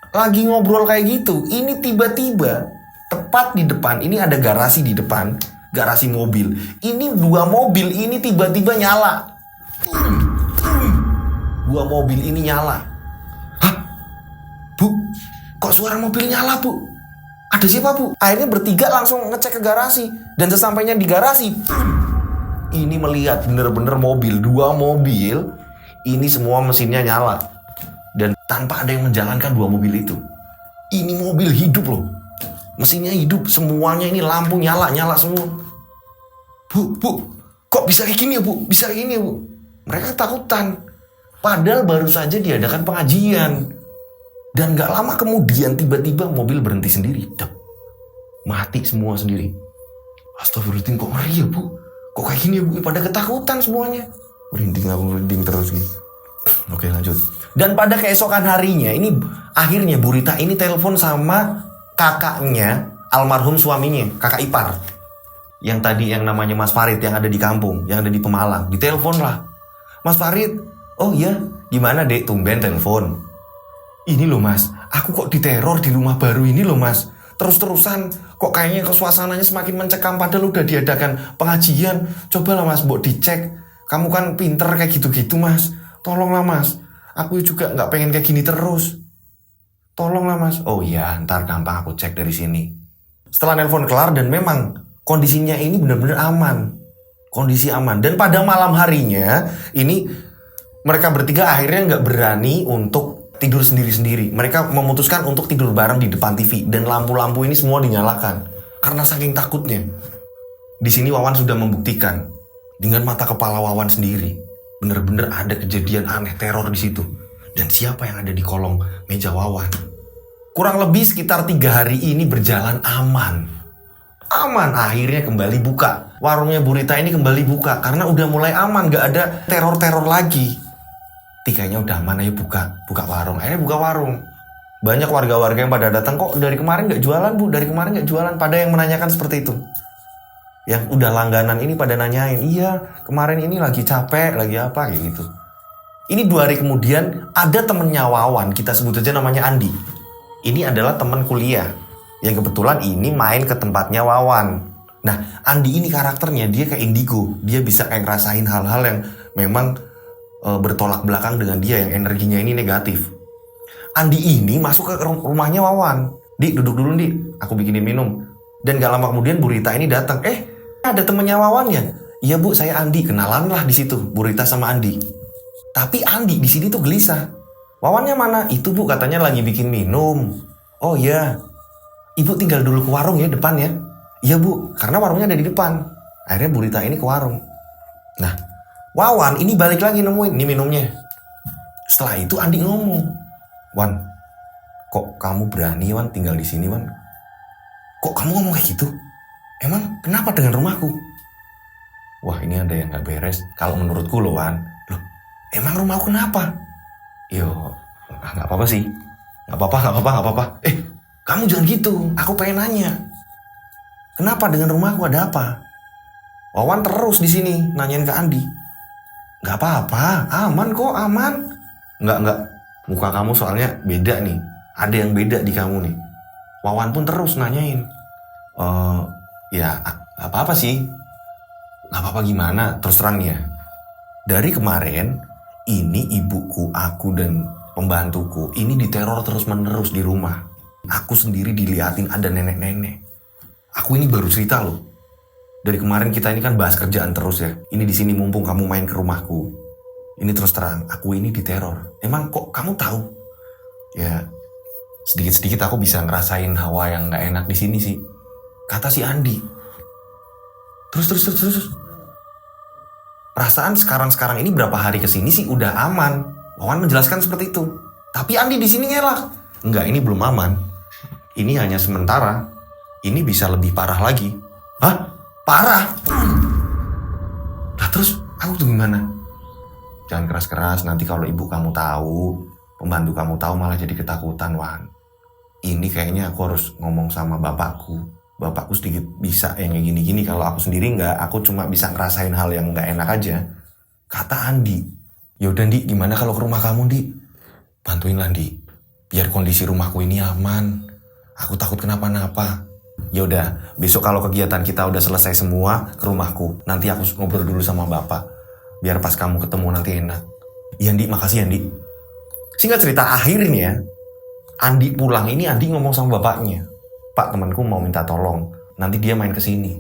Lagi ngobrol kayak gitu, ini tiba-tiba tepat di depan, ini ada garasi di depan, garasi mobil. Ini 2 mobil ini tiba-tiba nyala. 2 mobil ini nyala. Hah? Bu, kok suara mobil nyala bu? Ada siapa bu? Akhirnya bertiga langsung ngecek ke garasi. Dan sesampainya di garasi, ini melihat bener-bener mobil, 2 mobil, ini semua mesinnya nyala. Dan tanpa ada yang menjalankan 2 mobil itu. Ini mobil hidup loh. Mesinnya hidup, semuanya ini lampu nyala semua. Bu, kok bisa kayak gini ya bu? Bisa kayak gini ya bu? Mereka ketakutan. Padahal baru saja diadakan pengajian. Dan gak lama kemudian tiba-tiba mobil berhenti sendiri. Mati semua sendiri. Astagfirullahaladzim, kok ngeri ya bu? Kok kayak gini ya bu? Pada ketakutan semuanya. Merinding terus gitu. Oke lanjut. Dan pada keesokan harinya ini akhirnya Bu Rita ini telepon sama kakaknya almarhum suaminya, kakak ipar. Yang tadi yang namanya Mas Farid yang ada di kampung, yang ada di Pemalang. Ditelepon lah. Mas Farid, oh iya, gimana dek, tumben telepon. Ini loh mas, aku kok diteror di rumah baru ini loh mas. Terus-terusan kok kayaknya suasananya semakin mencekam padahal udah diadakan pengajian. Cobalah mas, mbok dicek. Kamu kan pinter kayak gitu-gitu mas. Tolonglah mas, aku juga gak pengen kayak gini terus. Tolonglah mas. Oh iya, ntar gampang aku cek dari sini. Setelah nelpon kelar dan memang kondisinya ini benar-benar aman. Kondisi aman. Dan pada malam harinya ini mereka bertiga akhirnya gak berani untuk tidur sendiri-sendiri. Mereka memutuskan untuk tidur bareng di depan TV. Dan lampu-lampu ini semua dinyalakan. Karena saking takutnya. Di sini Wawan sudah membuktikan. Dengan mata kepala Wawan sendiri. Bener-bener ada kejadian aneh teror di situ. Dan siapa yang ada di kolong meja Wawan? Kurang lebih sekitar 3 hari ini berjalan aman. Aman, akhirnya kembali buka. Warungnya Bu Rita ini kembali buka. Karena udah mulai aman, gak ada teror-teror lagi. Tiganya udah aman, ayo buka warung. Akhirnya buka warung. Banyak warga-warga yang pada datang, kok dari kemarin gak jualan bu? Dari kemarin gak jualan? Pada yang menanyakan seperti itu. Yang udah langganan ini pada nanyain, iya kemarin ini lagi capek, lagi apa kayak gitu. Ini 2 hari kemudian ada temennya Wawan, kita sebut aja namanya Andi. Ini adalah teman kuliah yang kebetulan ini main ke tempatnya Wawan. Nah Andi ini karakternya dia kayak indigo, dia bisa kayak ngerasain hal-hal yang memang bertolak belakang dengan dia yang energinya ini negatif. Andi ini masuk ke rumahnya Wawan. Dik duduk dulu dik, aku bikinin minum. Dan gak lama kemudian Bu Rita ini datang. Ada temennya Wawan ya? Iya bu, saya Andi. Kenalan lah di situ, Bu Rita sama Andi. Tapi Andi di sini tuh gelisah. Wawannya mana? Itu bu katanya lagi bikin minum. Oh iya. Ibu tinggal dulu ke warung ya depan ya. Iya bu, karena warungnya ada di depan. Akhirnya Bu Rita ini ke warung. Nah, Wawan ini balik lagi nemuin ini minumnya. Setelah itu Andi ngomong, Wan, kok kamu berani Wan tinggal di sini Wan? Kok kamu ngomong kayak gitu? Emang kenapa dengan rumahku? Wah ini ada yang gak beres. Kalau menurutku loh Wan. Loh emang rumahku kenapa? Yo gak apa-apa sih. Gak apa-apa. Kamu jangan gitu. Aku pengen nanya. Kenapa dengan rumahku, ada apa? Wawan terus di sini nanyain ke Andi. Gak apa-apa. Aman kok, aman. Enggak. Muka kamu soalnya beda nih. Ada yang beda di kamu nih. Wawan pun terus nanyain. Ya gak apa-apa sih. Gak apa-apa gimana, terus terang ya. Dari kemarin, ini ibuku, aku dan pembantuku, ini diteror terus-menerus di rumah. Aku sendiri diliatin ada nenek-nenek. Aku ini baru cerita loh. Dari kemarin kita ini kan bahas kerjaan terus ya. Ini di sini mumpung kamu main ke rumahku. Ini terus terang, aku ini diteror. Emang kok kamu tahu? Ya, sedikit-sedikit aku bisa ngerasain hawa yang gak enak di sini sih. Kata si Andi. Terus. Perasaan sekarang ini berapa hari kesini sih udah aman. Wawan menjelaskan seperti itu. Tapi Andi di sini ngelak. Enggak, ini belum aman. Ini hanya sementara. Ini bisa lebih parah lagi. Hah? Parah? Lah terus aku tuh gimana? Jangan keras-keras, nanti kalau ibu kamu tahu, pembantu kamu tahu malah jadi ketakutan, Wan. Ini kayaknya aku harus ngomong sama bapakku. Bapakku sedikit bisa yang kayak gini-gini. Kalau aku sendiri enggak, aku cuma bisa ngerasain hal yang enggak enak aja. Kata Andi. Yaudah Di, gimana kalau ke rumah kamu Di? Bantuin lah Di. Biar kondisi rumahku ini aman. Aku takut kenapa-napa. Yaudah, besok kalau kegiatan kita udah selesai semua, ke rumahku. Nanti aku ngobrol dulu sama bapak. Biar pas kamu ketemu nanti enak. Iya Andi, makasih Andi. Singkat cerita akhirnya, Andi pulang ini Andi ngomong sama bapaknya. Pak, temanku mau minta tolong. Nanti dia main ke sini.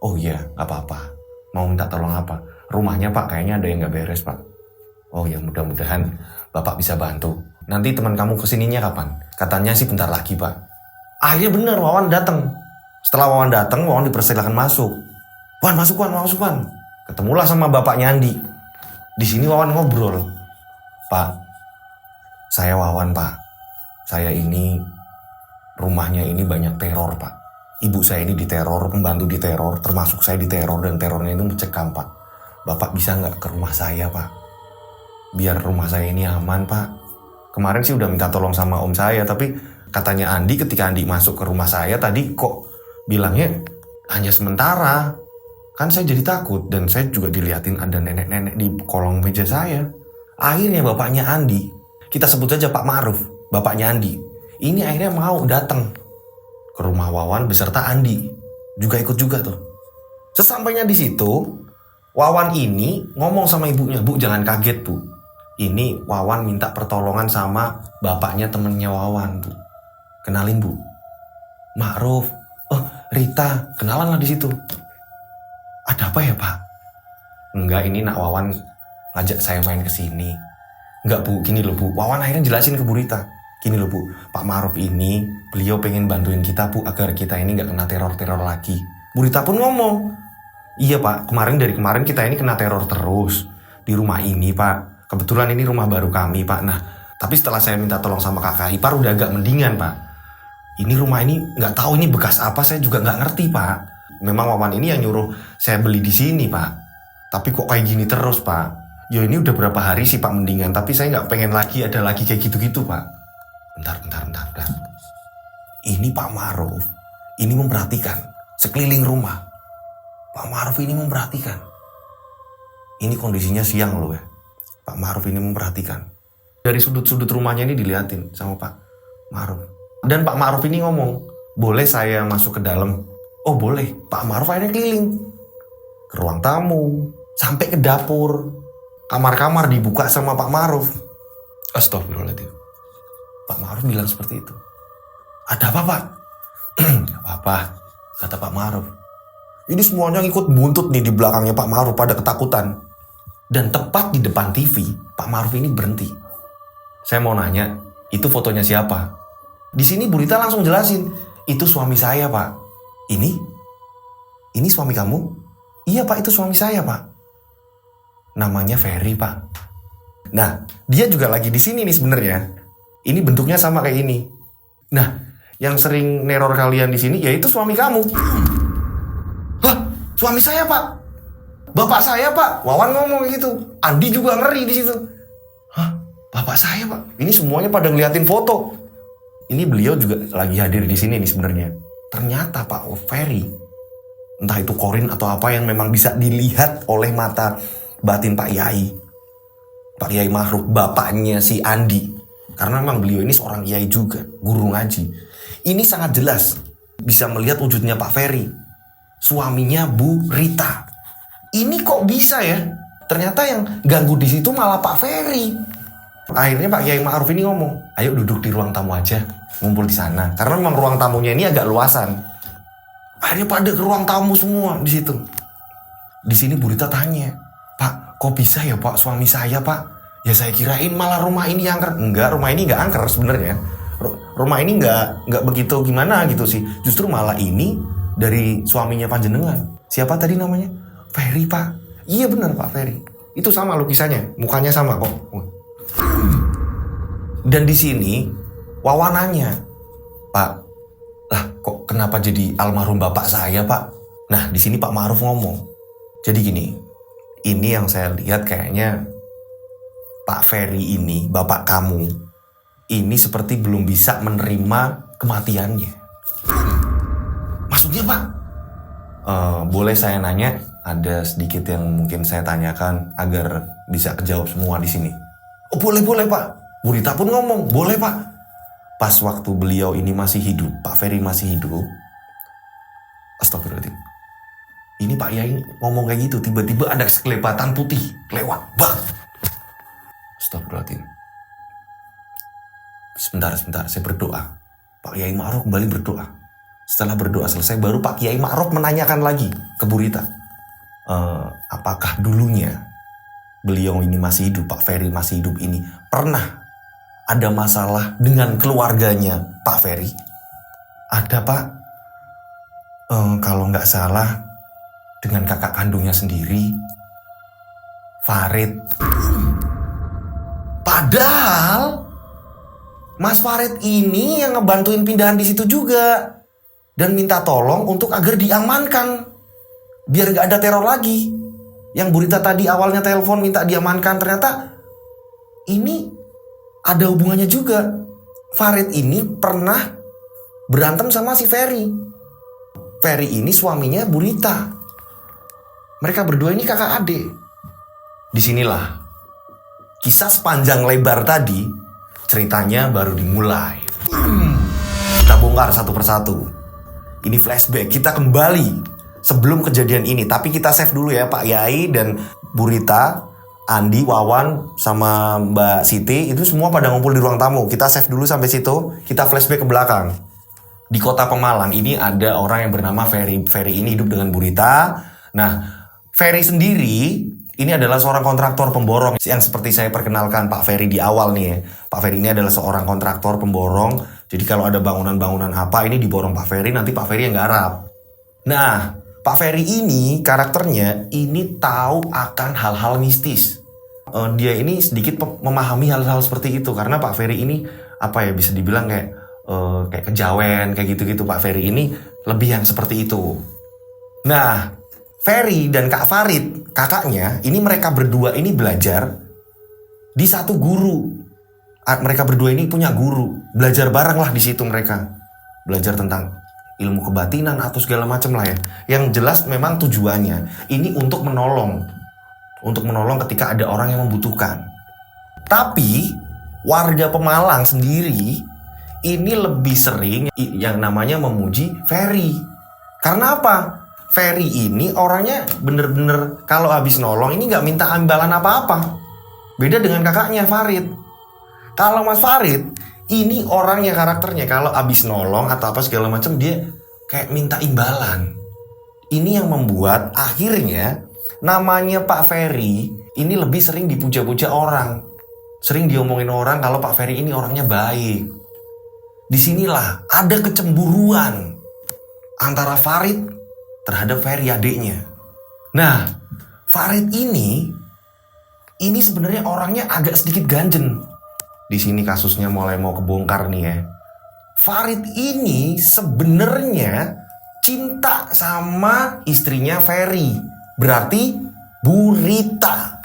Oh iya, gak apa-apa. Mau minta tolong apa? Rumahnya Pak, kayaknya ada yang gak beres Pak. Oh ya, mudah-mudahan Bapak bisa bantu. Nanti teman kamu kesininya kapan? Katanya sih bentar lagi Pak. Akhirnya bener, Wawan datang. Setelah Wawan datang, Wawan dipersilakan masuk. Wan, masuk Wan. Ketemulah sama bapaknya Andi. Di sini Wawan ngobrol. Pak, saya Wawan Pak. Saya ini, rumahnya ini banyak teror Pak. Ibu saya ini diteror, pembantu diteror, termasuk saya diteror dan terornya itu mencekam Pak. Bapak bisa nggak ke rumah saya Pak? Biar rumah saya ini aman Pak. Kemarin sih udah minta tolong sama om saya, tapi katanya Andi ketika Andi masuk ke rumah saya tadi kok bilangnya hanya sementara. Kan saya jadi takut dan saya juga diliatin ada nenek-nenek di kolong meja saya. Akhirnya bapaknya Andi, kita sebut saja Pak Ma'ruf, bapaknya Andi, ini akhirnya mau datang ke rumah Wawan beserta Andi. Juga ikut juga tuh. Sesampainya di situ, Wawan ini ngomong sama ibunya, Bu jangan kaget Bu. Ini Wawan minta pertolongan sama bapaknya temennya Wawan Bu. Kenalin Bu. Ma'ruf. Oh Rita, kenalan lah di situ. Ada apa ya Pak? Enggak, ini nak Wawan ngajak saya main ke sini. Enggak Bu, gini loh Bu. Wawan akhirnya jelasin ke Bu Rita. Gini loh Bu, Pak Ma'ruf ini beliau pengen bantuin kita Bu agar kita ini nggak kena teror-teror lagi. Bu Rita pun ngomong, iya Pak, dari kemarin kita ini kena teror terus di rumah ini Pak. Kebetulan ini rumah baru kami Pak. Nah, tapi setelah saya minta tolong sama kakak ipar udah agak mendingan Pak. Ini rumah ini nggak tahu ini bekas apa, saya juga nggak ngerti Pak. Memang Wawan ini yang nyuruh saya beli di sini Pak. Tapi kok kayak gini terus Pak? Ya ini udah berapa hari sih Pak mendingan, tapi saya nggak pengen lagi ada lagi kayak gitu-gitu Pak. Bentar. Ini Pak Ma'ruf, ini memperhatikan sekeliling rumah. Pak Ma'ruf ini memperhatikan. Ini kondisinya siang loh ya. Pak Ma'ruf ini memperhatikan. Dari sudut-sudut rumahnya ini diliatin sama Pak Ma'ruf. Dan Pak Ma'ruf ini ngomong, boleh saya masuk ke dalam? Oh boleh. Pak Ma'ruf akhirnya keliling. Ke ruang tamu, sampai ke dapur. Kamar-kamar dibuka sama Pak Ma'ruf. Astagfirullahaladzim. Pak Ma'ruf bilang seperti itu. Ada apa Pak? Gak apa-apa, kata Pak Ma'ruf. Ini semuanya ikut buntut nih di belakangnya Pak Ma'ruf pada ketakutan. Dan tepat di depan TV, Pak Ma'ruf ini berhenti. Saya mau nanya, itu fotonya siapa? Di sini Bu Rita langsung jelasin, itu suami saya Pak. Ini suami kamu? Iya Pak, itu suami saya Pak. Namanya Ferry Pak. Nah, dia juga lagi di sini nih sebenarnya. Ini bentuknya sama kayak ini. Nah, yang sering neror kalian di sini yaitu suami kamu. Hah, suami saya Pak? Bapak saya Pak? Wawan ngomong gitu. Andi juga ngeri di situ. Hah, bapak saya Pak? Ini semuanya pada ngeliatin foto. Ini beliau juga lagi hadir di sini nih sebenarnya. Ternyata Pak Ferry, entah itu korin atau apa yang memang bisa dilihat oleh mata batin Pak Yai. Pak Yai Ma'ruf, bapaknya si Andi. Karena memang beliau ini seorang kiai juga, guru ngaji. Ini sangat jelas bisa melihat wujudnya Pak Ferry, suaminya Bu Rita. Ini kok bisa ya? Ternyata yang ganggu di situ malah Pak Ferry. Akhirnya Pak Yai Ma'ruf ini ngomong, ayo duduk di ruang tamu aja, ngumpul di sana. Karena memang ruang tamunya ini agak luasan. Akhirnya pada ke ruang tamu semua di situ. Di sini Bu Rita tanya, Pak, kok bisa ya Pak suami saya Pak? Ya saya kirain malah rumah ini angker. Enggak, rumah ini nggak angker sebenarnya. Rumah ini nggak begitu gimana gitu sih. Justru malah ini dari suaminya panjenengan. Siapa tadi namanya? Ferry Pak. Iya benar Pak, Ferry. Itu sama lukisannya, mukanya sama kok. Dan di sini Wawan nanya, Pak, lah kok kenapa jadi almarhum bapak saya Pak? Nah di sini Pak Ma'ruf ngomong, jadi gini, ini yang saya lihat kayaknya Pak Ferry ini, bapak kamu, ini seperti belum bisa menerima kematiannya. Maksudnya Pak? Boleh saya nanya? Ada sedikit yang mungkin saya tanyakan agar bisa kejawab semua di sini. Oh boleh Pak. Bu Rita pun ngomong, boleh Pak. Pas waktu beliau ini masih hidup, Pak Ferry masih hidup. Astagfirullahaladzim. Ini Pak Yai ngomong kayak gitu, tiba-tiba ada sekelebatan putih lewat. Bang. Astagfirullahaladzim. Sebentar, saya berdoa. Pak Kiai Ma'ruf kembali berdoa. Setelah berdoa selesai, baru Pak Kiai Ma'ruf menanyakan lagi ke Bu Rita. Apakah dulunya beliau ini masih hidup, Pak Ferry masih hidup ini, pernah ada masalah dengan keluarganya Pak Ferry? Ada Pak. Kalau nggak salah, dengan kakak kandungnya sendiri, Farid. Padahal Mas Farid ini yang ngebantuin pindahan di situ juga dan minta tolong untuk agar diamankan biar nggak ada teror lagi. Yang Bu Rita tadi awalnya telepon minta diamankan, ternyata ini ada hubungannya juga. Farid ini pernah berantem sama si Ferry. Ferry ini suaminya Bu Rita. Mereka berdua ini kakak adik. Disinilah kisah sepanjang lebar tadi ceritanya baru dimulai. Kita bongkar satu persatu. Ini flashback, kita kembali sebelum kejadian ini. Tapi kita save dulu ya Pak Yai dan Bu Rita, Andi, Wawan, sama Mbak Siti. Itu semua pada ngumpul di ruang tamu. Kita save dulu sampai situ. Kita flashback ke belakang. Di kota Pemalang ini ada orang yang bernama Ferry. Ferry ini hidup dengan Bu Rita. Nah, Ferry sendiri ini adalah seorang kontraktor pemborong yang seperti saya perkenalkan Pak Ferry di awal nih ya. Pak Ferry ini adalah seorang kontraktor pemborong. Jadi kalau ada bangunan-bangunan apa ini diborong Pak Ferry, nanti Pak Ferry yang garap. Nah, Pak Ferry ini karakternya ini tahu akan hal-hal mistis. Dia ini sedikit memahami hal-hal seperti itu karena Pak Ferry ini apa ya, bisa dibilang kayak kejawen kayak gitu-gitu. Pak Ferry ini lebih yang seperti itu. Nah, Ferry dan Kak Farid, kakaknya, ini mereka berdua ini belajar di satu guru. Mereka berdua ini punya guru. Belajar bareng lah di situ mereka. Belajar tentang ilmu kebatinan atau segala macam lah ya. Yang jelas memang tujuannya ini untuk menolong. Untuk menolong ketika ada orang yang membutuhkan. Tapi warga Pemalang sendiri ini lebih sering yang namanya memuji Ferry. Karena apa? Ferry ini orangnya bener-bener kalau habis nolong ini gak minta imbalan apa-apa. Beda dengan kakaknya Farid. Kalau Mas Farid ini orangnya karakternya kalau habis nolong atau apa segala macam dia kayak minta imbalan. Ini yang membuat akhirnya namanya Pak Ferry ini lebih sering dipuja-puja orang. Sering diomongin orang kalau Pak Ferry ini orangnya baik. Disinilah ada kecemburuan antara Farid terhadap Ferry adiknya. Nah, Farid ini sebenarnya orangnya agak sedikit ganjen. Di sini kasusnya mulai mau kebongkar nih ya. Farid ini sebenarnya cinta sama istrinya Ferry. Berarti Bu Rita.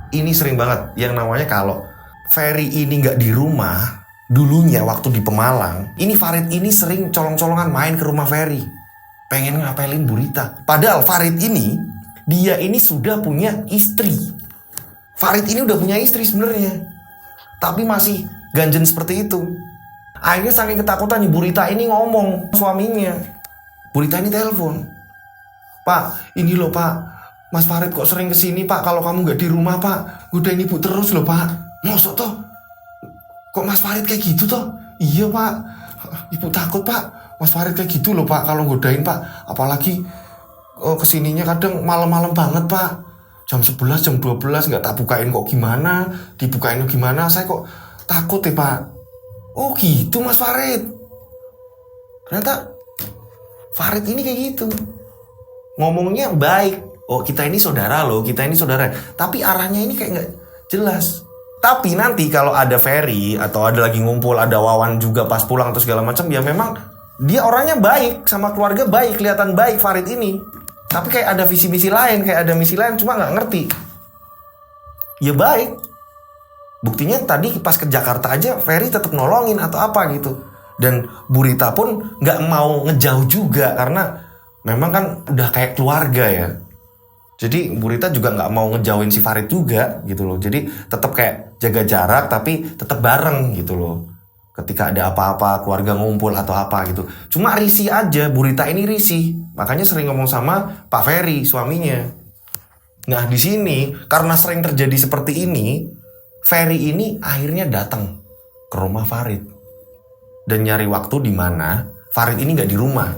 Ini sering banget yang namanya kalau Ferry ini nggak di rumah, dulunya waktu di Pemalang, ini Farid ini sering colong-colongan main ke rumah Ferry. Pengen ngapelin Bu Rita. Padahal Farid ini, dia ini sudah punya istri. Farid ini udah punya istri sebenarnya. Tapi masih ganjen seperti itu. Akhirnya saking ketakutannya Bu Rita ini ngomong suaminya. Bu Rita ini telepon. Pak, ini loh Pak. Mas Farid kok sering kesini Pak. Kalau kamu gak di rumah Pak. Godain ibu terus loh Pak. Mosok toh? Kok Mas Farid kayak gitu toh? Iya Pak. Ibu takut pak, Mas Farid kayak gitu loh pak kalau godain pak. Apalagi kesininya kadang malam-malam banget pak. Jam 11, jam 12 nggak tak bukain kok gimana. Dibukain gimana, saya kok takut ya pak. Oh gitu Mas Farid. Ternyata Farid ini kayak gitu. Ngomongnya baik. Oh kita ini saudara loh, kita ini saudara. Tapi arahnya ini kayak nggak jelas. Tapi nanti kalau ada Ferry atau ada lagi ngumpul, ada Wawan juga pas pulang atau segala macam, ya memang dia orangnya baik sama keluarga, baik, kelihatan baik Farid ini. Tapi kayak ada visi-misi lain, kayak ada misi lain, cuma nggak ngerti. Ya baik. Buktinya tadi pas ke Jakarta aja Ferry tetap nolongin atau apa gitu. Dan Bu Rita pun nggak mau ngejauh juga karena memang kan udah kayak keluarga ya. Jadi Bu Rita juga nggak mau ngejauhin si Farid juga gitu loh. Jadi tetap kayak jaga jarak tapi tetap bareng gitu loh. Ketika ada apa-apa keluarga ngumpul atau apa gitu. Cuma risih aja, Bu Rita ini risih. Makanya sering ngomong sama Pak Ferry suaminya. Nah di sini karena sering terjadi seperti ini, Ferry ini akhirnya datang ke rumah Farid dan nyari waktu di mana Farid ini nggak di rumah.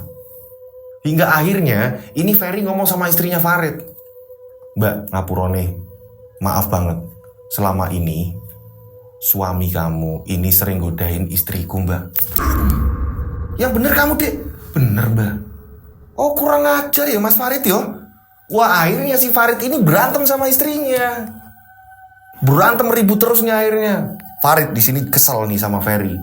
Hingga akhirnya ini Ferry ngomong sama istrinya Farid. Mbak ngapurone, maaf banget. Selama ini suami kamu ini sering godain istriku mbak. Yang bener kamu dek. Bener mbak. Oh kurang ajar ya Mas Farid yo. Wah akhirnya si Farid ini berantem sama istrinya. Berantem ribut terusnya akhirnya. Farid di sini kesel nih sama Ferry.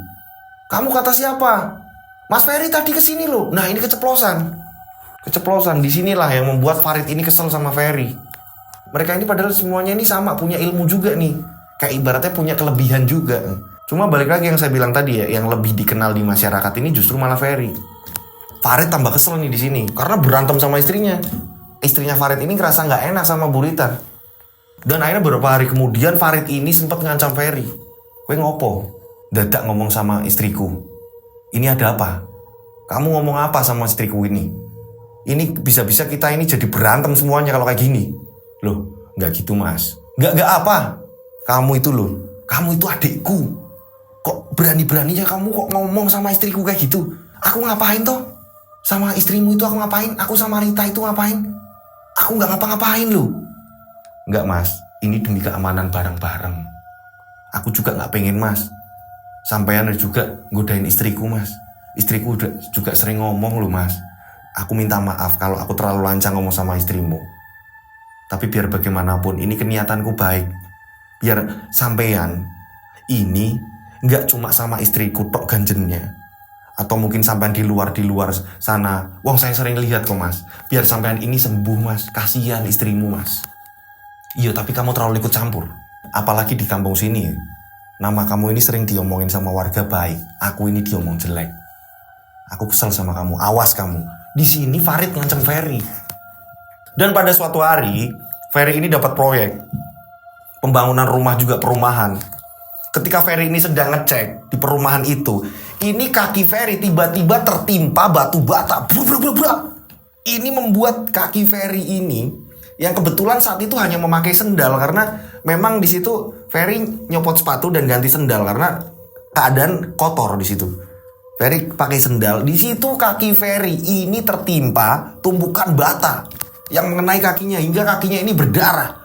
Kamu kata siapa? Mas Ferry tadi kesini loh. Nah ini keceplosan. Keceplosan disinilah yang membuat Farid ini kesel sama Ferry. Mereka ini padahal semuanya ini sama, punya ilmu juga nih. Kayak ibaratnya punya kelebihan juga. Cuma balik lagi yang saya bilang tadi ya, yang lebih dikenal di masyarakat ini justru malah Ferry. Farid tambah kesel nih di sini karena berantem sama istrinya. Istrinya Farid ini ngerasa nggak enak sama Bu Rita. Dan akhirnya beberapa hari kemudian Farid ini sempat ngancam Ferry. Kowe ngopo? Dadak ngomong sama istriku. Ini ada apa? Kamu ngomong apa sama istriku ini? Ini bisa-bisa kita ini jadi berantem semuanya kalau kayak gini. Loh, nggak gitu mas. Nggak apa. Kamu itu loh, kamu itu adikku. Kok berani-beraninya kamu kok ngomong sama istriku kayak gitu? Aku ngapain toh? Sama istrimu itu aku ngapain? Aku sama Rita itu ngapain? Aku nggak ngapa-ngapain loh. Nggak mas, ini demi keamanan bareng-bareng. Aku juga nggak pengen mas sampean juga godain istriku mas. Istriku juga sering ngomong loh mas. Aku minta maaf kalau aku terlalu lancang ngomong sama istrimu. Tapi biar bagaimanapun ini keniatanku baik. Biar sampean ini nggak cuma sama istriku tok ganjennya. Atau mungkin sampean di luar sana. Wong saya sering lihat kok mas. Biar sampean ini sembuh mas. Kasihan istrimu mas. Iya tapi kamu terlalu ikut campur. Apalagi di kampung sini. Nama kamu ini sering diomongin sama warga baik. Aku ini diomong jelek. Aku kesel sama kamu. Awas kamu. Di sini Farid ngancam Ferry. Dan pada suatu hari, Ferry ini dapat proyek. Pembangunan rumah juga perumahan. Ketika Ferry ini sedang ngecek di perumahan itu, ini kaki Ferry tiba-tiba tertimpa batu bata. Ini membuat kaki Ferry ini, yang kebetulan saat itu hanya memakai sendal karena memang di situ Ferry nyopot sepatu dan ganti sendal karena keadaan kotor di situ. Ferry pakai sendal, di situ kaki Ferry ini tertimpa tumpukan bata yang mengenai kakinya hingga kakinya ini berdarah.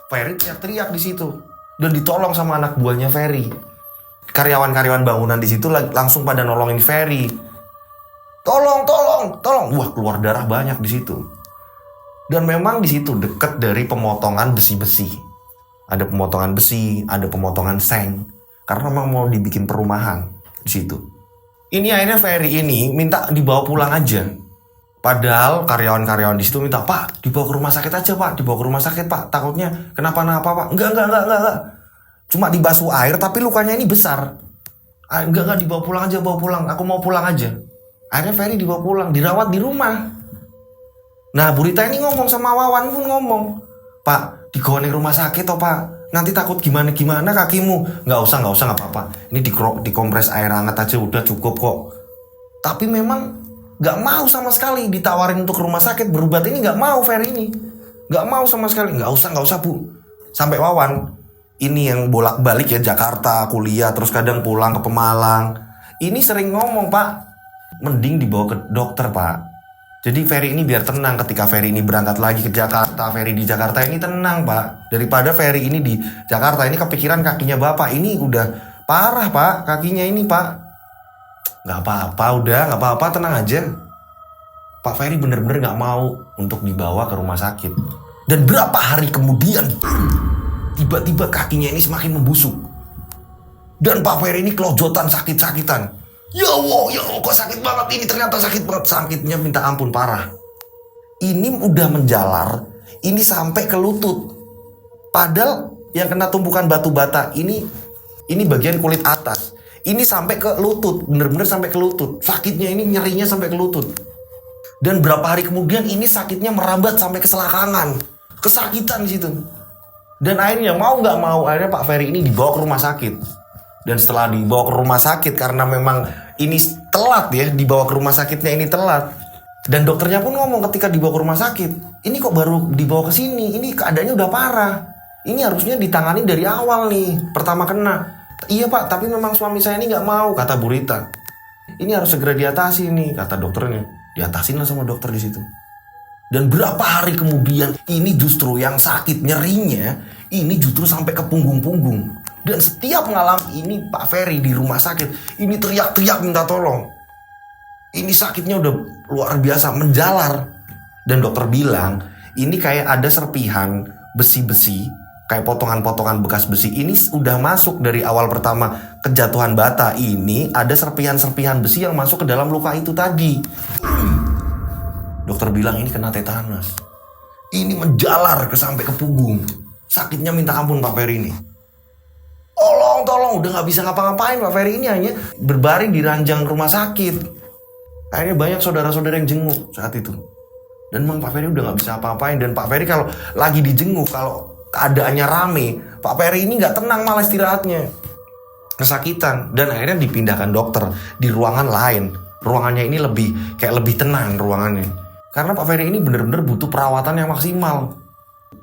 Ferry teriak-teriak di situ dan ditolong sama anak buahnya Ferry. Karyawan-karyawan bangunan di situ langsung pada nolongin Ferry. Tolong. Wah, keluar darah banyak di situ. Dan memang di situ dekat dari pemotongan besi-besi. Ada pemotongan besi, ada pemotongan seng. Karena memang mau dibikin perumahan di situ. Ini akhirnya Ferry ini minta dibawa pulang aja. Padahal karyawan-karyawan di situ minta, Pak, dibawa ke rumah sakit aja, Pak. Dibawa ke rumah sakit, Pak. Takutnya kenapa-napa, Pak. Enggak. Cuma dibasuh air, tapi lukanya ini besar. Enggak, dibawa pulang aja, bawa pulang. Aku mau pulang aja. Akhirnya Ferry dibawa pulang, dirawat di rumah. Nah, Bu Rita ini ngomong sama Wawan pun ngomong, Pak, digawain rumah sakit, toh, Pak. Nanti takut gimana kakimu. Nggak usah nggak apa-apa. Ini dikompres air hangat aja udah cukup kok. Tapi memang nggak mau sama sekali ditawarin untuk rumah sakit berobat ini, nggak mau Ferry ini. Nggak mau sama sekali. Nggak usah Bu. Sampai Wawan ini yang bolak-balik ya Jakarta kuliah terus kadang pulang ke Pemalang, ini sering ngomong, Pak, mending dibawa ke dokter, Pak. Jadi Ferry ini biar tenang ketika Ferry ini berangkat lagi ke Jakarta. Ferry di Jakarta ini tenang, Pak. Daripada Ferry ini di Jakarta ini kepikiran kakinya Bapak. Ini udah parah, Pak, kakinya ini, Pak. Gak apa-apa, udah gak apa-apa, tenang aja. Pak Ferry bener-bener gak mau untuk dibawa ke rumah sakit. Dan berapa hari kemudian tiba-tiba kakinya ini semakin membusuk. Dan Pak Ferry ini kelojotan sakit-sakitan. Ya Allah, kok sakit banget ini, ternyata sakit banget. Sakitnya minta ampun, parah. Ini udah menjalar, ini sampai ke lutut. Padahal yang kena tumpukan batu bata ini bagian kulit atas. Ini sampai ke lutut, bener-bener sampai ke lutut. Sakitnya ini, nyerinya sampai ke lutut. Dan berapa hari kemudian ini sakitnya merambat sampai ke selangkangan. Kesakitan di situ. Dan akhirnya mau nggak mau, akhirnya Pak Ferry ini dibawa ke rumah sakit. Dan setelah dibawa ke rumah sakit, karena memang ini telat ya, dibawa ke rumah sakitnya ini telat. Dan dokternya pun ngomong ketika dibawa ke rumah sakit, ini kok baru dibawa ke sini, ini keadaannya udah parah. Ini harusnya ditangani dari awal nih, pertama kena. Iya Pak, tapi memang suami saya ini nggak mau, kata Bu Rita. Ini harus segera diatasi nih, kata dokternya. Diatasin lah sama dokter di situ. Dan berapa hari kemudian, ini justru yang sakit nyerinya, ini justru sampai ke punggung-punggung. Dan setiap mengalami ini Pak Ferry di rumah sakit, ini teriak-teriak minta tolong. Ini sakitnya udah luar biasa, menjalar. Dan dokter bilang, ini kayak ada serpihan besi-besi, kayak potongan-potongan bekas besi. Ini udah masuk dari awal pertama kejatuhan bata. Ini ada serpihan-serpihan besi yang masuk ke dalam luka itu tadi. Dokter bilang ini kena tetanus. Ini menjalar sampai ke punggung. Sakitnya minta ampun Pak Ferry ini. Tolong, udah gak bisa ngapa-ngapain. Pak Ferry ini hanya berbaring di ranjang rumah sakit. Akhirnya banyak saudara-saudara yang jenguk saat itu. Dan memang Pak Ferry udah gak bisa apa-apain. Dan Pak Ferry kalau lagi dijenguk, kalau keadaannya rame, Pak Ferry ini gak tenang malah istirahatnya. Kesakitan. Dan akhirnya dipindahkan dokter di ruangan lain. Ruangannya ini lebih tenang ruangannya. Karena Pak Ferry ini benar-benar butuh perawatan yang maksimal.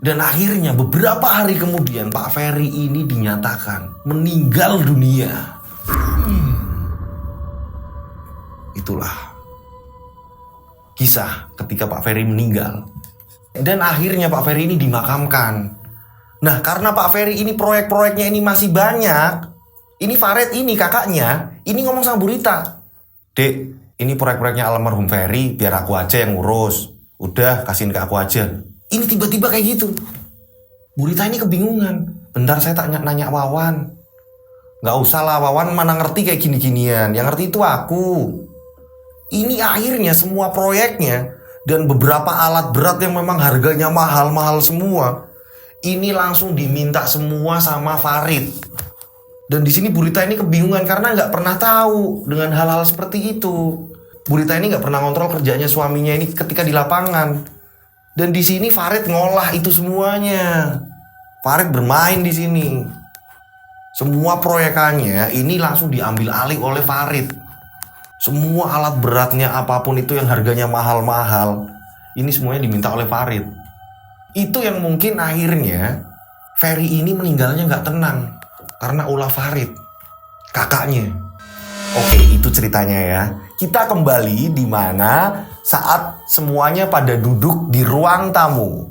Dan akhirnya beberapa hari kemudian Pak Ferry ini dinyatakan meninggal dunia. Itulah kisah ketika Pak Ferry meninggal. Dan akhirnya Pak Ferry ini dimakamkan. Nah, karena Pak Ferry ini proyek-proyeknya ini masih banyak. Ini Farid ini kakaknya, ini ngomong sama Bu Rita. Dek, ini proyek-proyeknya almarhum Ferry, biar aku aja yang ngurus. Udah, kasihin ke aku aja. Ini tiba-tiba kayak gitu. Bu Rita ini kebingungan. Bentar saya nanya Wawan. Gak usah lah, Wawan mana ngerti kayak gini-ginian. Yang ngerti itu aku. Ini akhirnya semua proyeknya dan beberapa alat berat yang memang harganya mahal-mahal semua, ini langsung diminta semua sama Farid. Dan di sini Bu Rita ini kebingungan karena nggak pernah tahu dengan hal-hal seperti itu. Bu Rita ini nggak pernah kontrol kerjanya suaminya ini ketika di lapangan. Dan di sini Farid ngolah itu semuanya. Farid bermain di sini. Semua proyekannya ini langsung diambil alih oleh Farid. Semua alat beratnya apapun itu yang harganya mahal-mahal, ini semuanya diminta oleh Farid. Itu yang mungkin akhirnya Ferry ini meninggalnya nggak tenang karena ulah Farid, kakaknya. Oke, itu ceritanya ya. Kita kembali di mana saat semuanya pada duduk di ruang tamu.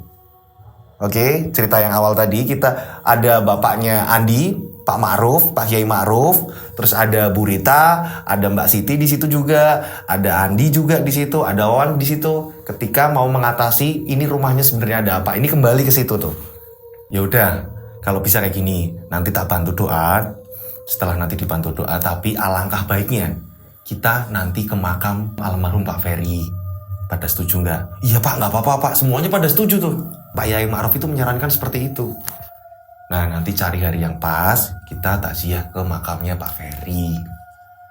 Oke, cerita yang awal tadi kita ada bapaknya Andi, Pak Ma'ruf, Pak Kiai Ma'ruf, terus ada Bu Rita, ada Mbak Siti di situ juga, ada Andi juga di situ, ada Wawan di situ. Ketika mau mengatasi ini rumahnya sebenarnya ada apa, ini kembali ke situ tuh. Ya udah, kalau bisa kayak gini, nanti tak bantu doa. Setelah nanti dibantu doa, tapi alangkah baiknya kita nanti ke makam almarhum Pak Ferry. Pada setuju nggak? Iya Pak, nggak apa-apa Pak. Semuanya pada setuju tuh. Pak Yai Ma'ruf itu menyarankan seperti itu. Nah, nanti cari hari yang pas, kita takziah ke makamnya Pak Ferry.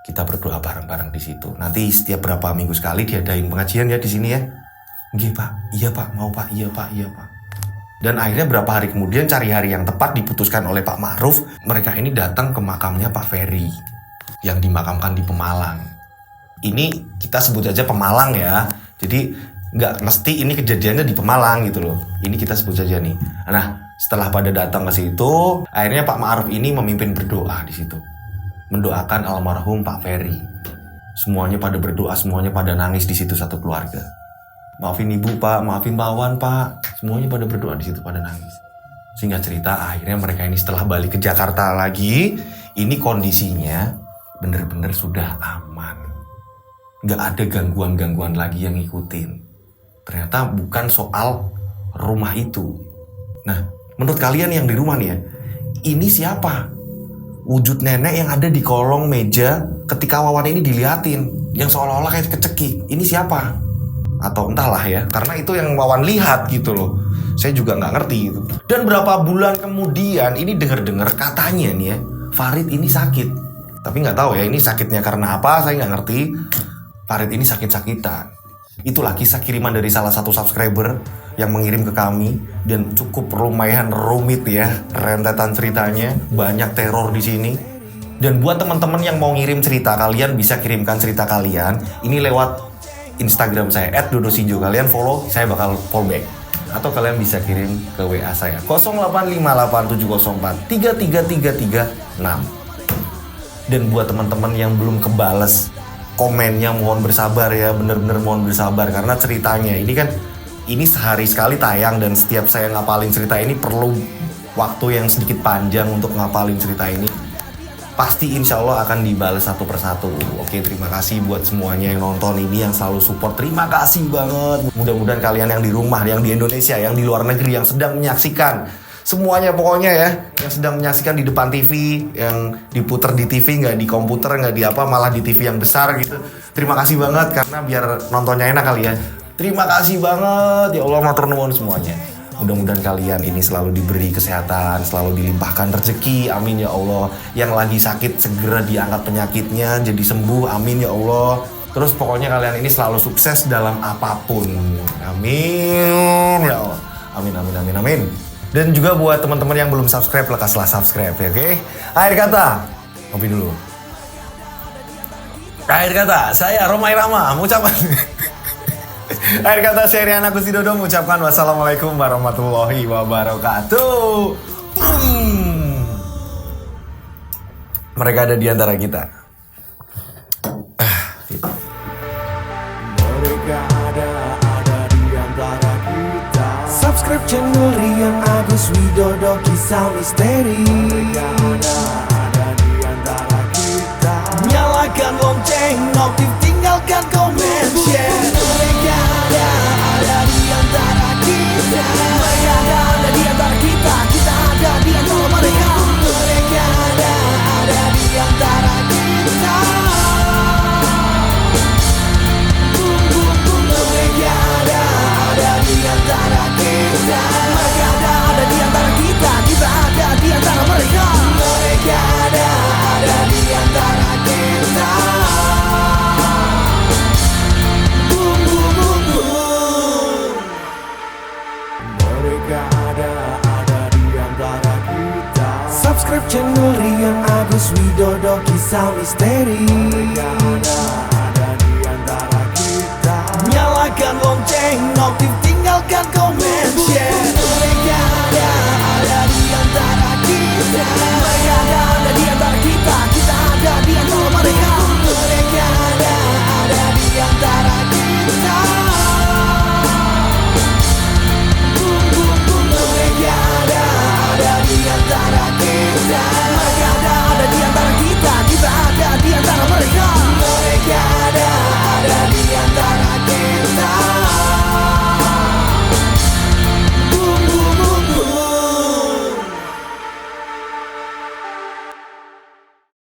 Kita berdoa bareng-bareng di situ. Nanti setiap berapa minggu sekali diadain pengajian ya di sini ya. Nggih Pak, iya Pak, mau Pak, iya Pak, iya Pak. Dan akhirnya berapa hari kemudian cari hari yang tepat diputuskan oleh Pak Ma'ruf. Mereka ini datang ke makamnya Pak Ferry yang dimakamkan di Pemalang. Ini kita sebut aja Pemalang ya. Jadi nggak mesti ini kejadiannya di Pemalang gitu loh. Ini kita sebut saja nih. Nah, Setelah pada datang ke situ, akhirnya Pak Ma'ruf ini memimpin berdoa di situ. Mendoakan almarhum Pak Ferry. Semuanya pada berdoa, semuanya pada nangis di situ satu keluarga. Maafin ibu Pak, maafin Pak Wan Pak. Semuanya pada berdoa di situ, pada nangis. Singkat cerita, akhirnya mereka ini setelah balik ke Jakarta lagi, ini kondisinya bener-bener sudah aman. Gak ada gangguan-gangguan lagi yang ngikutin. Ternyata bukan soal rumah itu. Nah, menurut kalian yang di rumah nih ya, ini siapa? Wujud nenek yang ada di kolong meja ketika Wawan ini diliatin, yang seolah-olah kayak kecekik. Ini siapa? Atau entahlah ya, karena itu yang Wawan lihat gitu loh. Saya juga nggak ngerti gitu. Dan berapa bulan kemudian ini dengar-dengar katanya nih ya, Farid ini sakit. Tapi nggak tahu ya ini sakitnya karena apa, saya nggak ngerti. Farid ini sakit-sakitan. Itulah kisah kiriman dari salah satu subscriber yang mengirim ke kami, dan cukup lumayan rumit ya rentetan ceritanya, banyak teror di sini. Dan buat teman-teman yang mau ngirim cerita, kalian bisa kirimkan cerita kalian ini lewat Instagram saya @dodosinjo. Kalian follow, saya bakal follow back. Atau kalian bisa kirim ke WA saya 085870433336. Dan buat teman-teman yang belum kebales komennya, mohon bersabar ya, bener-bener mohon bersabar. Karena ceritanya ini kan, ini sehari sekali tayang, dan setiap saya ngapalin cerita ini perlu waktu yang sedikit panjang untuk ngapalin cerita ini. Pasti insya Allah akan dibalas satu persatu. Oke, terima kasih buat semuanya yang nonton ini, yang selalu support. Terima kasih banget. Mudah-mudahan kalian yang di rumah, yang di Indonesia, yang di luar negeri, yang sedang menyaksikan, semuanya pokoknya ya, yang sedang menyaksikan di depan TV, yang diputer di TV, nggak di komputer, nggak di apa, malah di TV yang besar gitu. Terima kasih banget, karena biar nontonnya enak kali ya. Terima kasih banget, ya Allah, matur nuwun semuanya. Mudah-mudahan kalian ini selalu diberi kesehatan, selalu dilimpahkan rezeki, amin ya Allah. Yang lagi sakit segera diangkat penyakitnya, jadi sembuh, amin ya Allah. Terus pokoknya kalian ini selalu sukses dalam apapun, amin ya Allah. Amin, amin, amin, amin. Dan juga buat teman-teman yang belum subscribe, lekaslah subscribe ya, oke? Akhir kata, ngopi dulu. Akhir kata, saya Romai Rama mengucapkan akhir kata, saya Rian Agus Widodo mengucapkan wassalamualaikum warahmatullahi wabarakatuh. Mereka ada di antara kita. Mereka ada di antara kita. Subscribe channel Rian Agus Widodo, kisah misteri. Mereka ada di antara kita. Nyalakan lonceng, notif, tinggalkan komen, share. Mereka ada di antara kita. Mereka ada di antara kita. Kita ada di antara mereka. Mereka ada di antara kita. Mereka ada di antara kita. Mereka ada di antara kita. Kita ada di antara mereka. Mereka ada di antara kita. Mereka ada di antara kita. Subscribe channel Rian Agus Widodo, kisah misteri. Mereka ada di antara kita. Nyalakan lonceng, notif, tinggalkan komen, share. Mereka ada di antara kita. Mereka ada di antara kita. Kita ada di antara mereka. Mereka ada di antara kita. Mereka ada di antara kita.